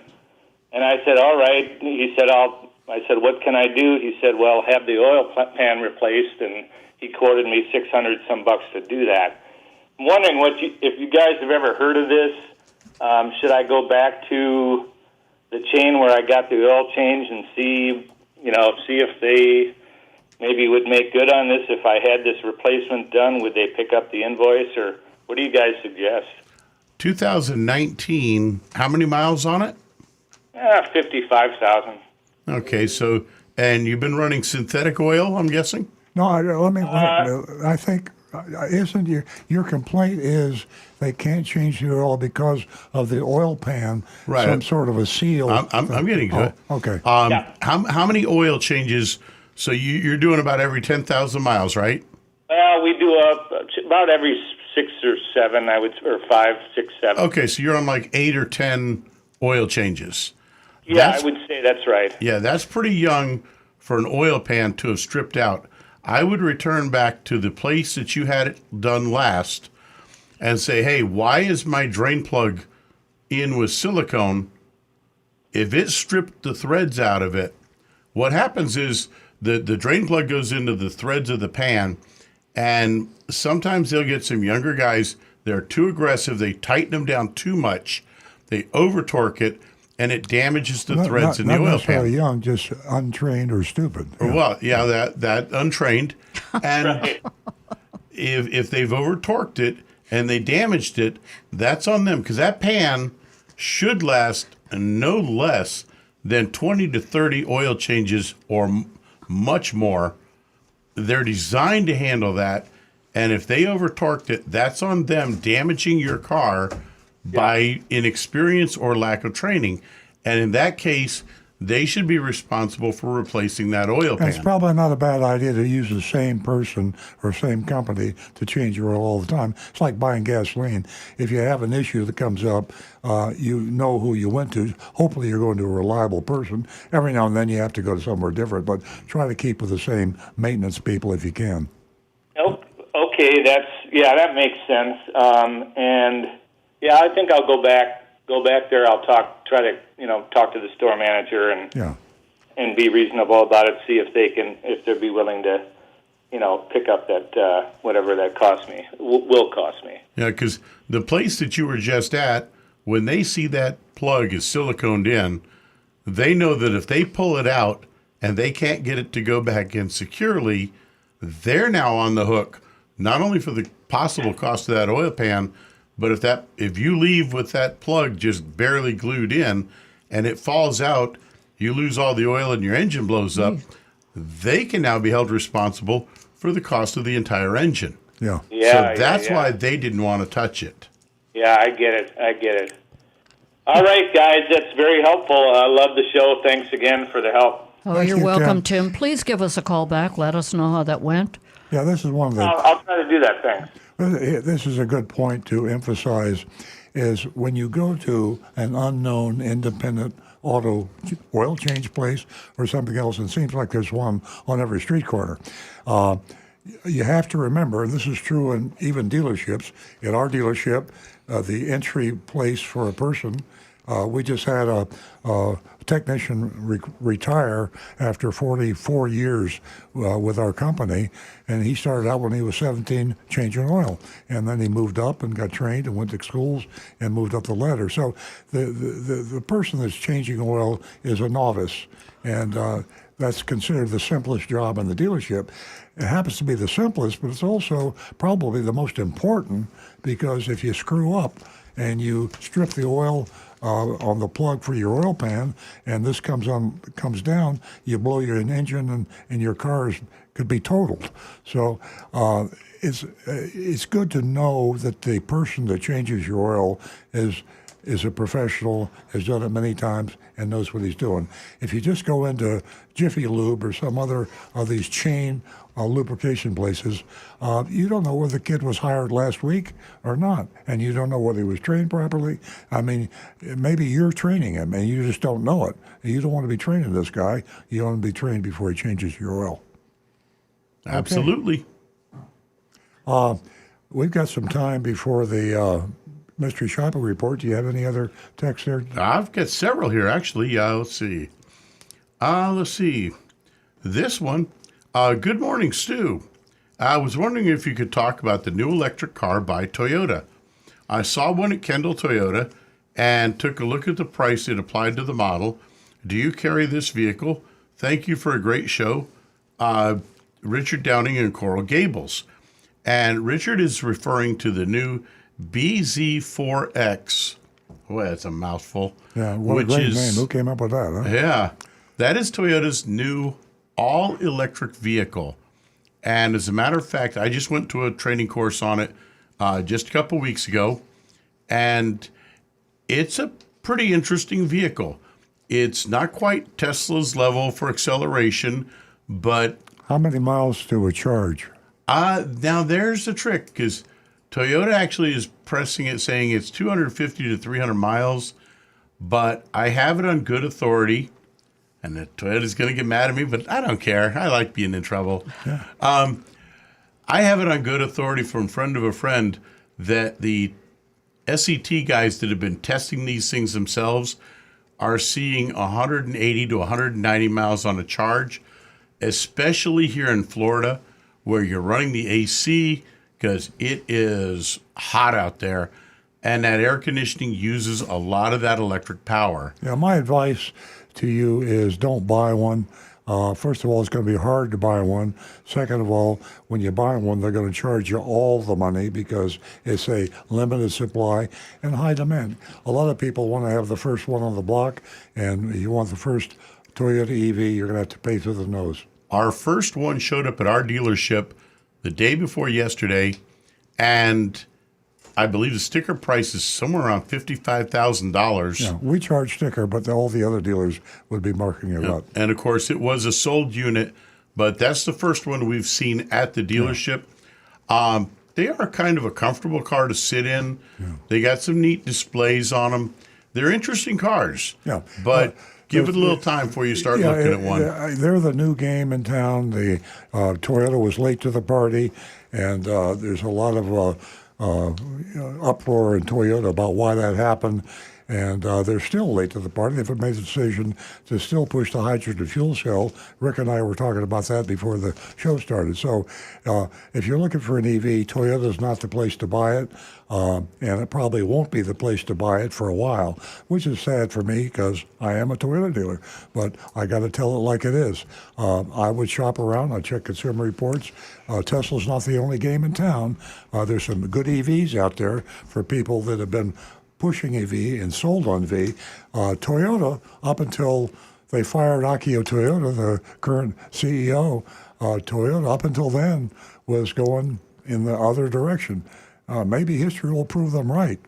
I said, all right. He said, I said, what can I do? He said, well, have the oil pan replaced, and he quoted me $600 to do that. I'm wondering if you guys have ever heard of this. Should I go back to the chain where I got the oil change and see if they maybe would make good on this? If I had this replacement done, would they pick up the invoice, or what do you guys suggest? 2019, how many miles on it? 55,000. Okay, so, and you've been running synthetic oil, I'm guessing? No, I think, isn't your complaint is they can't change the oil because of the oil pan, right? Some sort of a seal. I'm getting to it. Okay. How many oil changes? So you're doing about every 10,000 miles, right? We do about every 6 or 7, or 5, 6, 7. Okay, so you're on like 8 or 10 oil changes. Yeah, I would say that's right. Yeah, that's pretty young for an oil pan to have stripped out. I would return back to the place that you had it done last and say, hey, why is my drain plug in with silicone? If it stripped the threads out of it, what happens is the drain plug goes into the threads of the pan, And sometimes they'll get some younger guys. They're too aggressive. They tighten them down too much. They over torque it, and it damages the threads in the oil Not necessarily pan. young, just untrained or stupid. Well, yeah, that untrained. And if they've over torqued it and they damaged it, that's on them, because that pan should last no less than 20 to 30 oil changes or much more. They're designed to handle that. And if they over torqued it, that's on them, damaging your car by inexperience or lack of training. And in that case, they should be responsible for replacing that oil pan. And it's probably not a bad idea to use the same person or same company to change your oil all the time. It's like buying gasoline. If you have an issue that comes up, you know who you went to. Hopefully you're going to a reliable person. Every now and then you have to go to somewhere different, but try to keep with the same maintenance people if you can. Okay, that makes sense. And yeah, I think I'll go back there. I'll talk to the store manager and be reasonable about it. See if they'd be willing to, pick up that whatever that cost me will cost me. Yeah, because the place that you were just at, when they see that plug is siliconed in, they know that if they pull it out and they can't get it to go back in securely, they're now on the hook, not only for the possible cost of that oil pan, but if you leave with that plug just barely glued in and it falls out, you lose all the oil and your engine blows up, they can now be held responsible for the cost of the entire engine. Yeah. So that's why they didn't want to touch it. Yeah, I get it. All right, guys, that's very helpful. I love the show. Thanks again for the help. Oh, you're welcome, Tim. Please give us a call back. Let us know how that went. Yeah, this is one of the... I'll try to do that. Thanks. This is a good point to emphasize, is when you go to an unknown independent auto oil change place or something else, and it seems like there's one on every street corner, you have to remember, and this is true in even dealerships, in our dealership, the entry place for a person, we just had a technician retire after 44 years with our company, and he started out when he was 17 changing oil, and then he moved up and got trained and went to schools and moved up the ladder. So the person that's changing oil is a novice, and that's considered the simplest job in the dealership. It happens to be the simplest, but it's also probably the most important, because if you screw up and you strip the oil on the plug for your oil pan, and this comes down, you blow your engine, and your car could be totaled. So it's good to know that the person that changes your oil is a professional, has done it many times, and knows what he's doing. If you just go into Jiffy Lube or some other of these chain lubrication places, you don't know whether the kid was hired last week or not, and you don't know whether he was trained properly. I mean, maybe you're training him, and you just don't know it. You don't want to be training this guy. You want to be trained before he changes your oil. Absolutely. Okay. We've got some time before the mystery shopping report. Do you have any other text there? I've got several here, actually. Let's see. This one. Good morning, Stu. I was wondering if you could talk about the new electric car by Toyota. I saw one at Kendall Toyota and took a look at the price it applied to the model. Do you carry this vehicle? Thank you for a great show. Richard Downing in Coral Gables. And Richard is referring to the new BZ4X. Boy, that's a mouthful. Yeah, what a great name. Who came up with that, huh? Yeah. That is Toyota's new all-electric vehicle. And as a matter of fact, I just went to a training course on it just a couple weeks ago, and it's a pretty interesting vehicle. It's not quite Tesla's level for acceleration, but... How many miles to a charge? Now, there's the trick, because Toyota actually is pressing it, saying it's 250 to 300 miles, but I have it on good authority. And the Toyota's going to get mad at me, but I don't care. I like being in trouble. Yeah. I have it on good authority from friend of a friend that the SET guys that have been testing these things themselves are seeing 180 to 190 miles on a charge, especially here in Florida, where you're running the AC because it is hot out there, and that air conditioning uses a lot of that electric power. Yeah, my advice to you is don't buy one. First of all, it's going to be hard to buy one. Second of all, when you buy one, they're going to charge you all the money because it's a limited supply and high demand. A lot of people want to have the first one on the block, and you want the first Toyota EV, you're going to have to pay through the nose. Our first one showed up at our dealership the day before yesterday, and I believe the sticker price is somewhere around $55,000. Yeah, we charge sticker, but all the other dealers would be marking it up. And of course, it was a sold unit, but that's the first one we've seen at the dealership. Yeah. They are kind of a comfortable car to sit in. Yeah. They got some neat displays on them. They're interesting cars. Yeah, but give it a little time before you start looking at one. They're the new game in town. The Toyota was late to the party, and there's a lot of uproar in Toyota about why that happened, and they're still late to the party. They've made the decision to still push the hydrogen fuel cell. Rick and I were talking about that before the show started. So if you're looking for an EV, Toyota's not the place to buy it, and it probably won't be the place to buy it for a while, which is sad for me because I am a Toyota dealer, but I got to tell it like it is. I would shop around. I check Consumer Reports. Tesla's not the only game in town. There's some good EVs out there for people that have been pushing EV and sold on V. Toyota, up until they fired Akio Toyoda, the current CEO, Toyota, up until then, was going in the other direction. Maybe history will prove them right.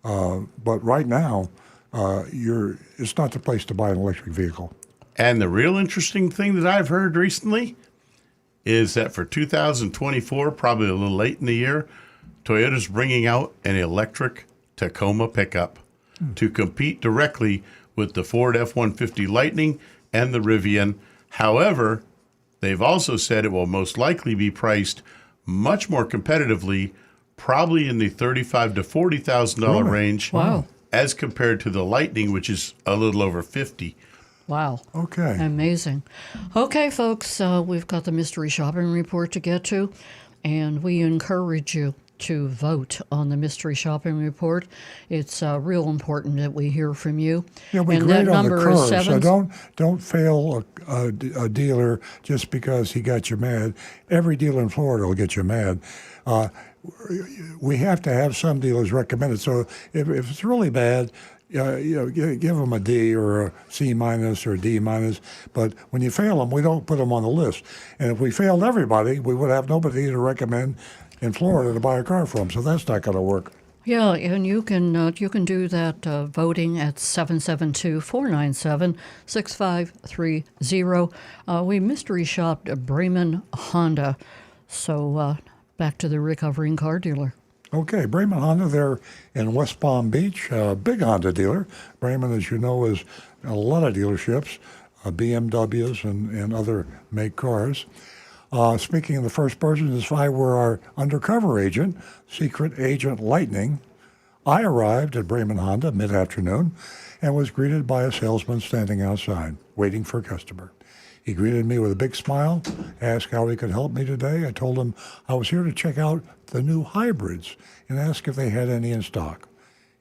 But right now, it's not the place to buy an electric vehicle. And the real interesting thing that I've heard recently is that for 2024, probably a little late in the year, Toyota's bringing out an electric Tacoma pickup to compete directly with the Ford F-150 Lightning and the Rivian. However, they've also said it will most likely be priced much more competitively, probably in the $35,000 to $40,000 range, as compared to the Lightning, which is a little over $50,000. Wow. Okay. Amazing. Okay, folks, we've got the mystery shopping report to get to, and we encourage you to vote on the mystery shopping report. It's real important that we hear from you. Yeah, we grade on the cars, so don't fail a dealer just because he got you mad. Every dealer in Florida will get you mad. We have to have some dealers recommended. So if it's really bad, give them a D or a C minus or a D minus. But when you fail them, we don't put them on the list. And if we failed everybody, we would have nobody to recommend in Florida to buy a car from. So that's not going to work. Yeah, and you can do that voting at 772-497-6530. We mystery shopped Bremen Honda. So back to the recovering car dealer. Okay, Bremen Honda, they're in West Palm Beach, big Honda dealer. Bremen, as you know, is a lot of dealerships, BMWs and other make cars. Speaking in the first person, as if I were our undercover agent, Secret Agent Lightning, I arrived at Bremen Honda mid-afternoon and was greeted by a salesman standing outside, waiting for a customer. He greeted me with a big smile, asked how he could help me today. I told him I was here to check out the new hybrids and ask if they had any in stock.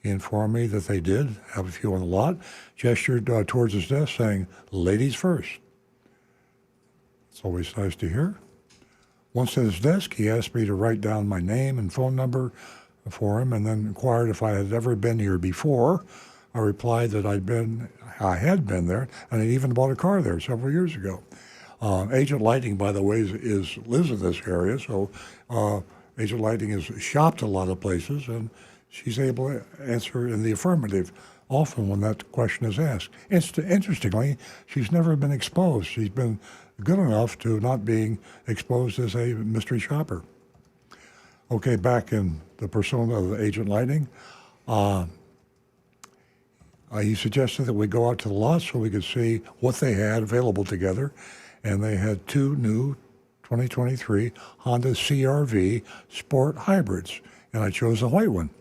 He informed me that they did have a few on the lot, gestured towards his desk saying, "Ladies first." It's always nice to hear. Once at his desk, he asked me to write down my name and phone number for him and then inquired if I had ever been here before. I replied that I had been there, and I'd even bought a car there several years ago. Agent Lightning, by the way, lives in this area, so Agent Lightning has shopped a lot of places, and she's able to answer in the affirmative often when that question is asked. Interestingly, she's never been exposed. She's been good enough to not being exposed as a mystery shopper. Okay, back in the persona of Agent Lightning, he suggested that we go out to the lot so we could see what they had available together, and they had two new 2023 Honda CR-V Sport Hybrids, and I chose the white one.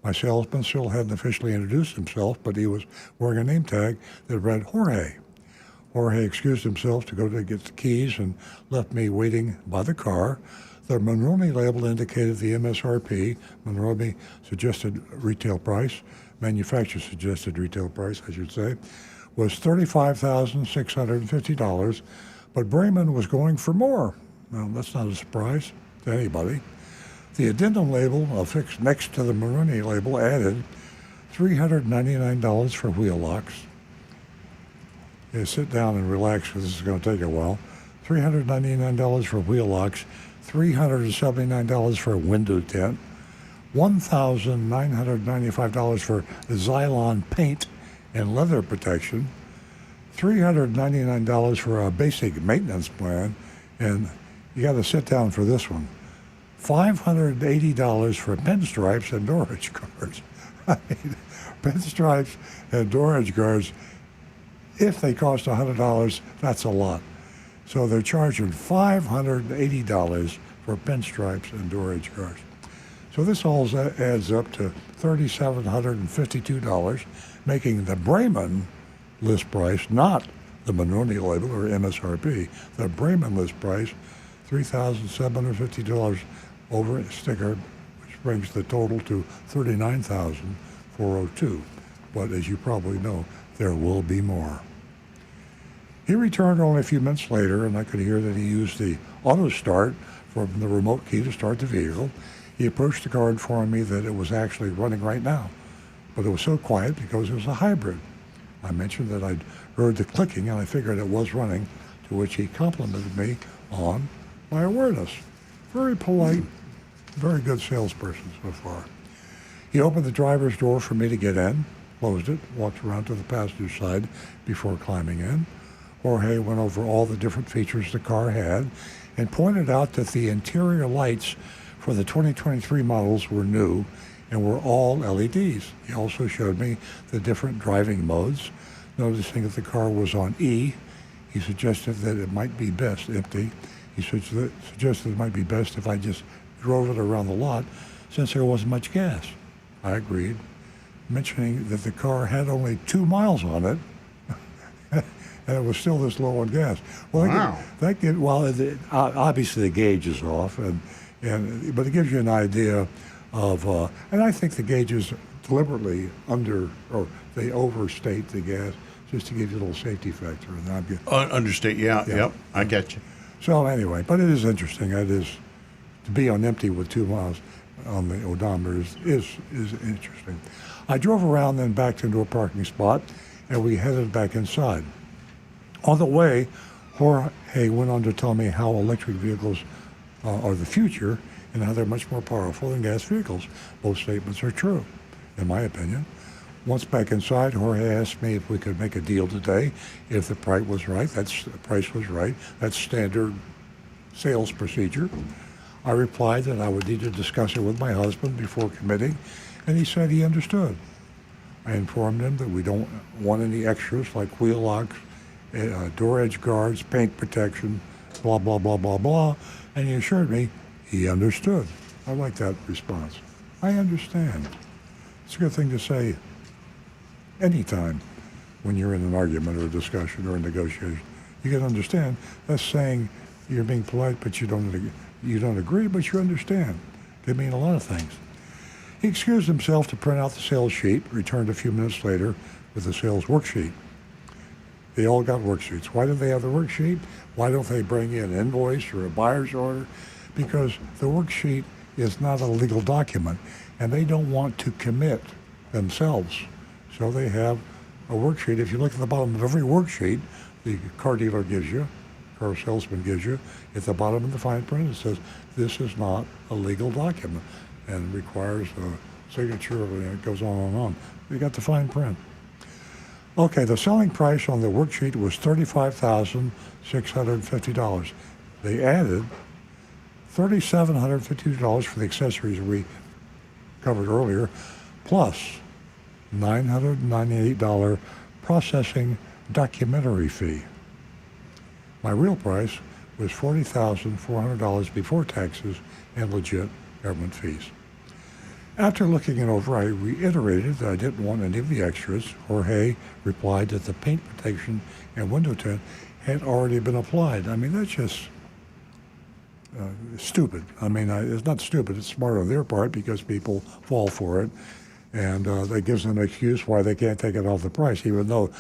My salesman still hadn't officially introduced himself, but he was wearing a name tag that read Jorge. Jorge excused himself to go to get the keys and left me waiting by the car. The Monroney label indicated the MSRP, Monroney suggested retail price, manufacturer suggested retail price, I should say, was $35,650, but Brayman was going for more. Well, that's not a surprise to anybody. The addendum label affixed next to the Monroney label added $399 for wheel locks. Yeah, sit down and relax because this is going to take a while. $399 for wheel locks, $379 for a window tint, $1,995 for Xylon paint and leather protection, $399 for a basic maintenance plan, and you got to sit down for this one, $580 for pinstripes and door edge guards. I mean, pinstripes and door edge guards, if they cost $100, that's a lot. So they're charging $580 for pinstripes and door edge guards. So this all adds up to $3,752, making the Brayman list price, not the Monroney label or MSRP, the Brayman list price, $3,750 over a sticker, which brings the total to $39,402. But as you probably know, there will be more. He returned only a few minutes later, and I could hear that he used the auto start from the remote key to start the vehicle. He approached the car informing me that it was actually running right now, but it was so quiet because it was a hybrid. I mentioned that I'd heard the clicking, and I figured it was running, to which he complimented me on my awareness. Very polite, very good salesperson so far. He opened the driver's door for me to get in, closed it, walked around to the passenger side before climbing in. Jorge went over all the different features the car had and pointed out that the interior lights for the 2023 models were new and were all LEDs. He also showed me the different driving modes. Noticing that the car was on E, he suggested that it might be best empty. He suggested it might be best if I just drove it around the lot since there wasn't much gas. I agreed, mentioning that the car had only 2 miles on it and it was still this low on gas. Well, wow. Obviously the gauge is off, but it gives you an idea of, and I think the gauges deliberately they overstate the gas just to give you a little safety factor. And understate, yeah, yep, I get you. So anyway, but it is interesting. It is to be on empty with 2 miles on the odometer is interesting. I drove around then back into a parking spot, and we headed back inside. On the way, Jorge went on to tell me how electric vehicles are the future and how they're much more powerful than gas vehicles. Both statements are true, in my opinion. Once back inside, Jorge asked me if we could make a deal today, if the price was right. That's standard sales procedure. I replied that I would need to discuss it with my husband before committing, and he said he understood. I informed him that we don't want any extras like wheel locks, door edge guards, paint protection, blah, blah, blah, blah, blah, and he assured me he understood. I like that response. I understand. It's a good thing to say anytime when you're in an argument or a discussion or a negotiation. You can understand. That's saying you're being polite, but you don't agree, but you understand. They mean a lot of things. He excused himself to print out the sales sheet, returned a few minutes later with the sales worksheet. They all got worksheets. Why do they have the worksheet? Why don't they bring in an invoice or a buyer's order? Because the worksheet is not a legal document, and they don't want to commit themselves. So they have a worksheet. If you look at the bottom of every worksheet the car dealer gives you, car salesman gives you, at the bottom of the fine print it says, this is not a legal document and requires a signature, and it goes on and on. You got the fine print. Okay, the selling price on the worksheet was $35,650. They added $3,752 for the accessories we covered earlier, plus $998 processing documentary fee. My real price was $40,400 before taxes and legit government fees. After looking it over, I reiterated that I didn't want any of the extras. Jorge replied that the paint protection and window tint had already been applied. I mean, that's just stupid. I mean, it's not stupid. It's smart on their part because people fall for it. And that gives them an excuse why they can't take it off the price, even though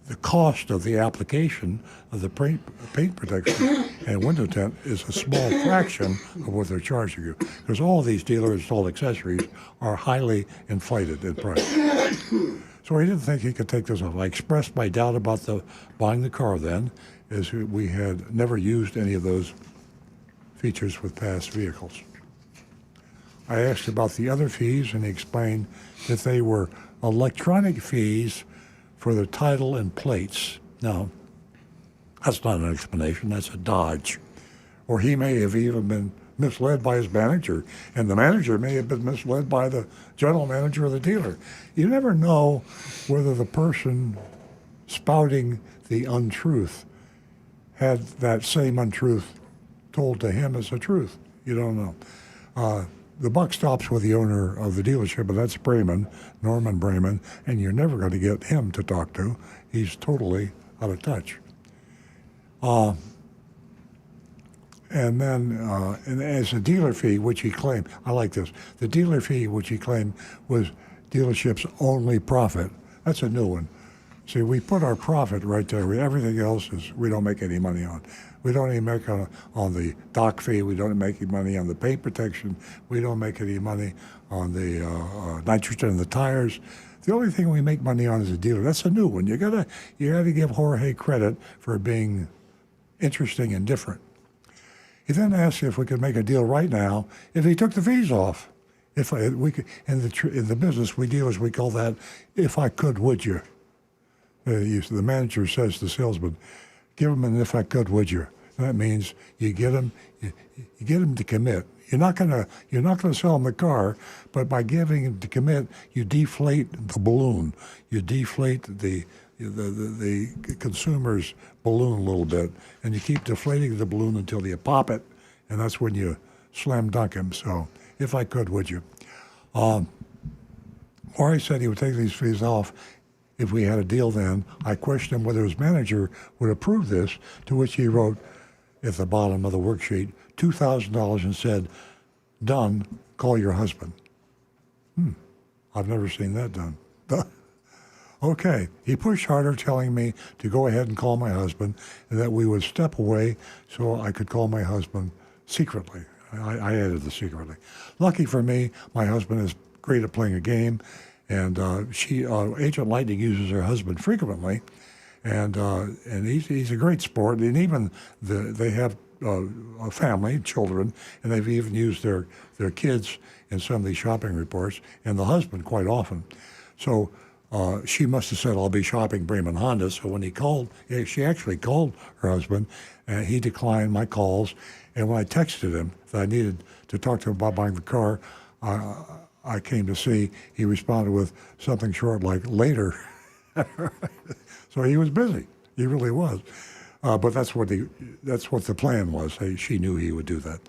the cost of the application of the paint protection and window tint is a small fraction of what they're charging you. Because all of these dealer-installed accessories are highly inflated in price. So I didn't think he could take this off. I expressed my doubt about buying the car then, as we had never used any of those features with past vehicles. I asked about the other fees, and he explained that they were electronic fees for the title and plates. Now, that's not an explanation, that's a dodge. Or he may have even been misled by his manager, and the manager may have been misled by the general manager or the dealer. You never know whether the person spouting the untruth had that same untruth told to him as the truth. You don't know. The buck stops with the owner of the dealership, and that's Norman Bremen, and you're never going to get him to talk to. He's totally out of touch. And then, and as a dealer fee, which he claimed, I like this, the dealer fee, which he claimed was dealership's only profit. That's a new one. See, we put our profit right there. Everything else we don't make any money on. We don't even make on the dock fee. We don't make any money on the paint protection. We don't make any money on the nitrogen in the tires. The only thing we make money on is a dealer. That's a new one. You gotta give Jorge credit for being interesting and different. He then asked if we could make a deal right now if he took the fees off. If we could, in the business we dealers we call that if I could, would you? The manager says to the salesman, give him an if I could, would you? And that means you get him to commit. You're not gonna sell him the car, but by giving him to commit, you deflate the balloon. You deflate the consumer's balloon a little bit, and you keep deflating the balloon until you pop it, and that's when you slam dunk him. So, if I could, would you? Or I said he would take these fees off if we had a deal then. I questioned him whether his manager would approve this, to which he wrote at the bottom of the worksheet, $2,000, and said, done, call your husband. I've never seen that done. Okay, he pushed harder, telling me to go ahead and call my husband, and that we would step away so I could call my husband secretly. I added the secretly. Lucky for me, my husband is great at playing a game, and Agent Lightning uses her husband frequently, and he's a great sport. And even they have a family, children, and they've even used their kids in some of these shopping reports, and the husband quite often. So she must have said, I'll be shopping Bremen Honda. So when he called, she actually called her husband, and he declined my calls. And when I texted him that I needed to talk to him about buying the car, I came to see, he responded with something short like later. So he was busy. He really was. But that's what the plan was. She knew he would do that.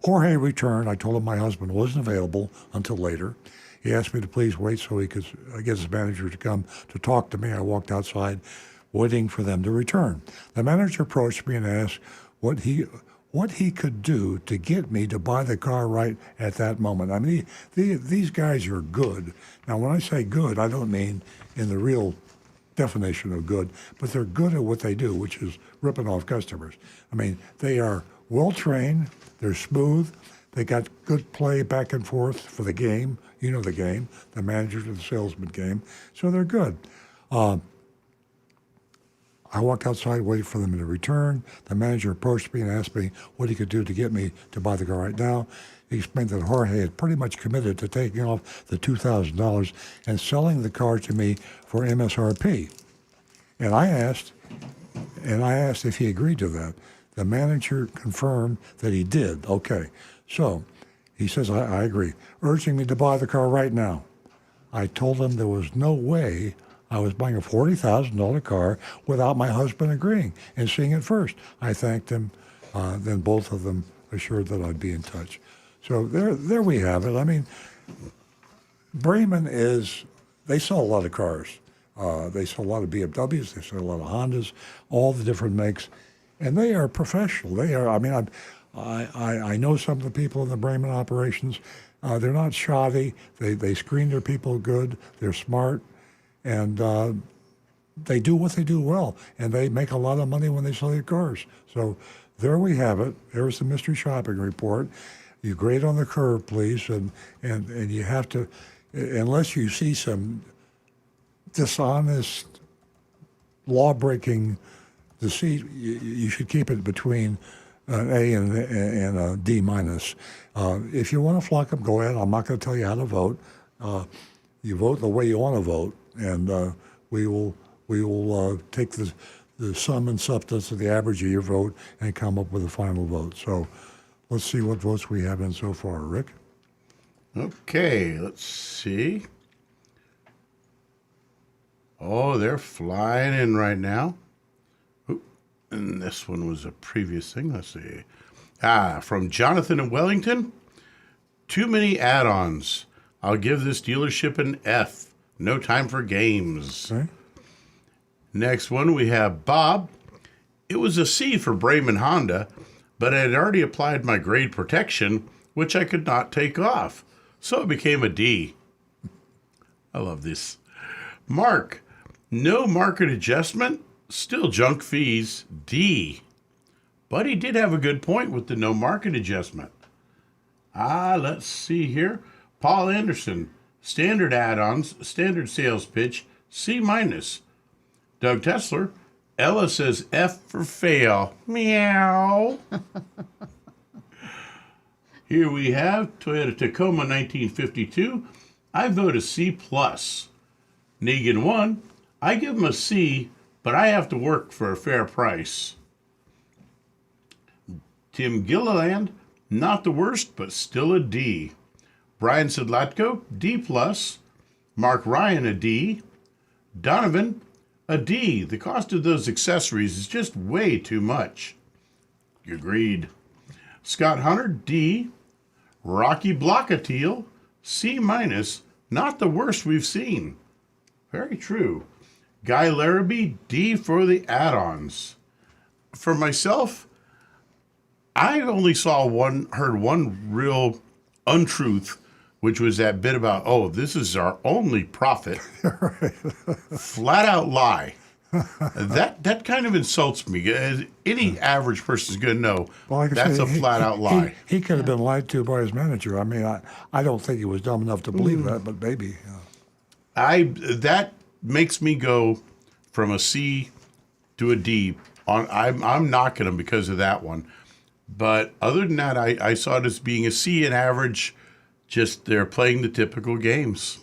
Jorge returned. I told him my husband wasn't available until later. He asked me to please wait so he could get his manager to come to talk to me. I walked outside waiting for them to return. The manager approached me and asked what he could do to get me to buy the car right at that moment. I mean, these guys are good. Now, when I say good, I don't mean in the real definition of good, but they're good at what they do, which is ripping off customers. I mean, they are well-trained, they're smooth, they got good play back and forth for the game. You know the game, the manager to the salesman game, so they're good. I walked outside, waited for them to return. The manager approached me and asked me what he could do to get me to buy the car right now. He explained that Jorge had pretty much committed to taking off the $2,000 and selling the car to me for MSRP. And I asked if he agreed to that. The manager confirmed that he did. Okay, so he says, I agree, urging me to buy the car right now. I told him there was no way I was buying a $40,000 car without my husband agreeing and seeing it first. I thanked him. Then both of them assured that I'd be in touch. So there we have it. I mean, Bremen they sell a lot of cars. They sell a lot of BMWs, they sell a lot of Hondas, all the different makes, and they are professional. They are, I mean, I know some of the people in the Bremen operations. They're not shoddy. They screen their people good. They're smart, and they do what they do well, and they make a lot of money when they sell your cars. So there we have it. There's the mystery shopping report. You grade on the curve, please, and you have to, unless you see some dishonest, law-breaking deceit, you should keep it between an A and a D minus. If you want to flock them, go ahead. I'm not going to tell you how to vote. You vote the way you want to vote, and we will take the sum and substance of the average of your vote and come up with a final vote. So let's see what votes we have in so far. Rick? Okay, let's see. Oh, they're flying in right now. Oop, and this one was a previous thing. Let's see. From Jonathan in Wellington. Too many add-ons. I'll give this dealership an F. No time for games. Okay. Next one, we have Bob. It was a C for Bremen Honda, but I had already applied my grade protection, which I could not take off. So it became a D. I love this. Mark, no market adjustment, still junk fees, D. But he did have a good point with the no market adjustment. Let's see here. Paul Anderson, standard add-ons, standard sales pitch, C minus. Doug Tesler, Ella says F for fail. Meow. Here we have Toyota Tacoma 1952. I vote a C plus. Negan 1, I give him a C, but I have to work for a fair price. Tim Gilliland, not the worst, but still a D. Brian Sidlatko, D plus. Mark Ryan, a D. Donovan, a D. The cost of those accessories is just way too much. Agreed. Scott Hunter, D. Rocky Blockatiel, C minus. Not the worst we've seen. Very true. Guy Larrabee, D for the add-ons. For myself, I only heard one real untruth, which was that bit about, oh, this is our only profit. Flat out lie. That kind of insults me. Any average person is going to know that's a flat out lie. He could have been lied to by his manager. I mean, I don't think he was dumb enough to believe that, but maybe. That makes me go from a C to a D. I'm knocking him because of that one. But other than that, I saw it as being a C in average. Just they're playing the typical games.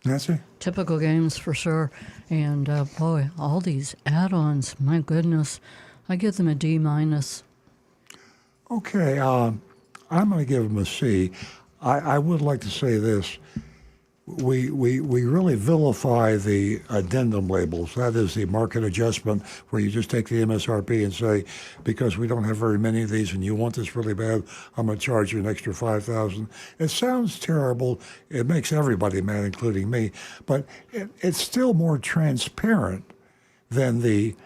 Nancy? Typical games for sure. And boy, all these add-ons, my goodness. I give them a D minus. Okay, I'm going to give them a C. I would like to say this. We really vilify the addendum labels. That is the market adjustment where you just take the MSRP and say, because we don't have very many of these and you want this really bad, I'm going to charge you an extra $5,000. It sounds terrible. It makes everybody mad, including me. But it's still more transparent than the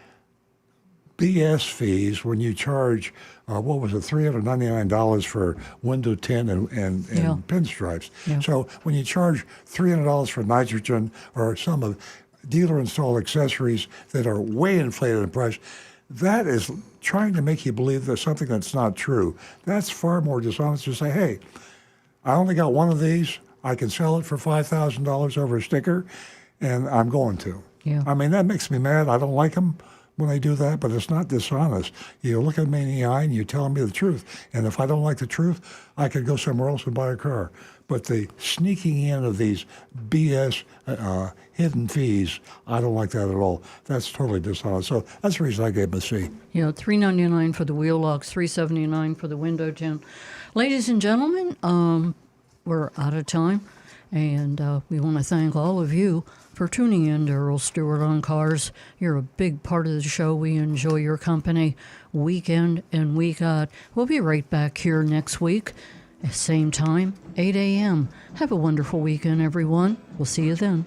BS fees when you charge, $399 for window tint and pinstripes. Yeah. So when you charge $300 for nitrogen or some of dealer-installed accessories that are way inflated in price, that is trying to make you believe there's something that's not true. That's far more dishonest to say, hey, I only got one of these. I can sell it for $5,000 over a sticker, and I'm going to. Yeah. I mean, that makes me mad. I don't like them when they do that, but it's not dishonest. You look at me in the eye and you're telling me the truth. And if I don't like the truth, I could go somewhere else and buy a car. But the sneaking in of these BS hidden fees, I don't like that at all. That's totally dishonest. So that's the reason I gave them a C. Yeah, $399 for the wheel locks, $379 for the window tint. Ladies and gentlemen, we're out of time. And we want to thank all of you for tuning in to Earl Stewart on Cars. You're a big part of the show. We enjoy your company week in and week out. We'll be right back here next week. Same time, 8 a.m. Have a wonderful weekend, everyone. We'll see you then.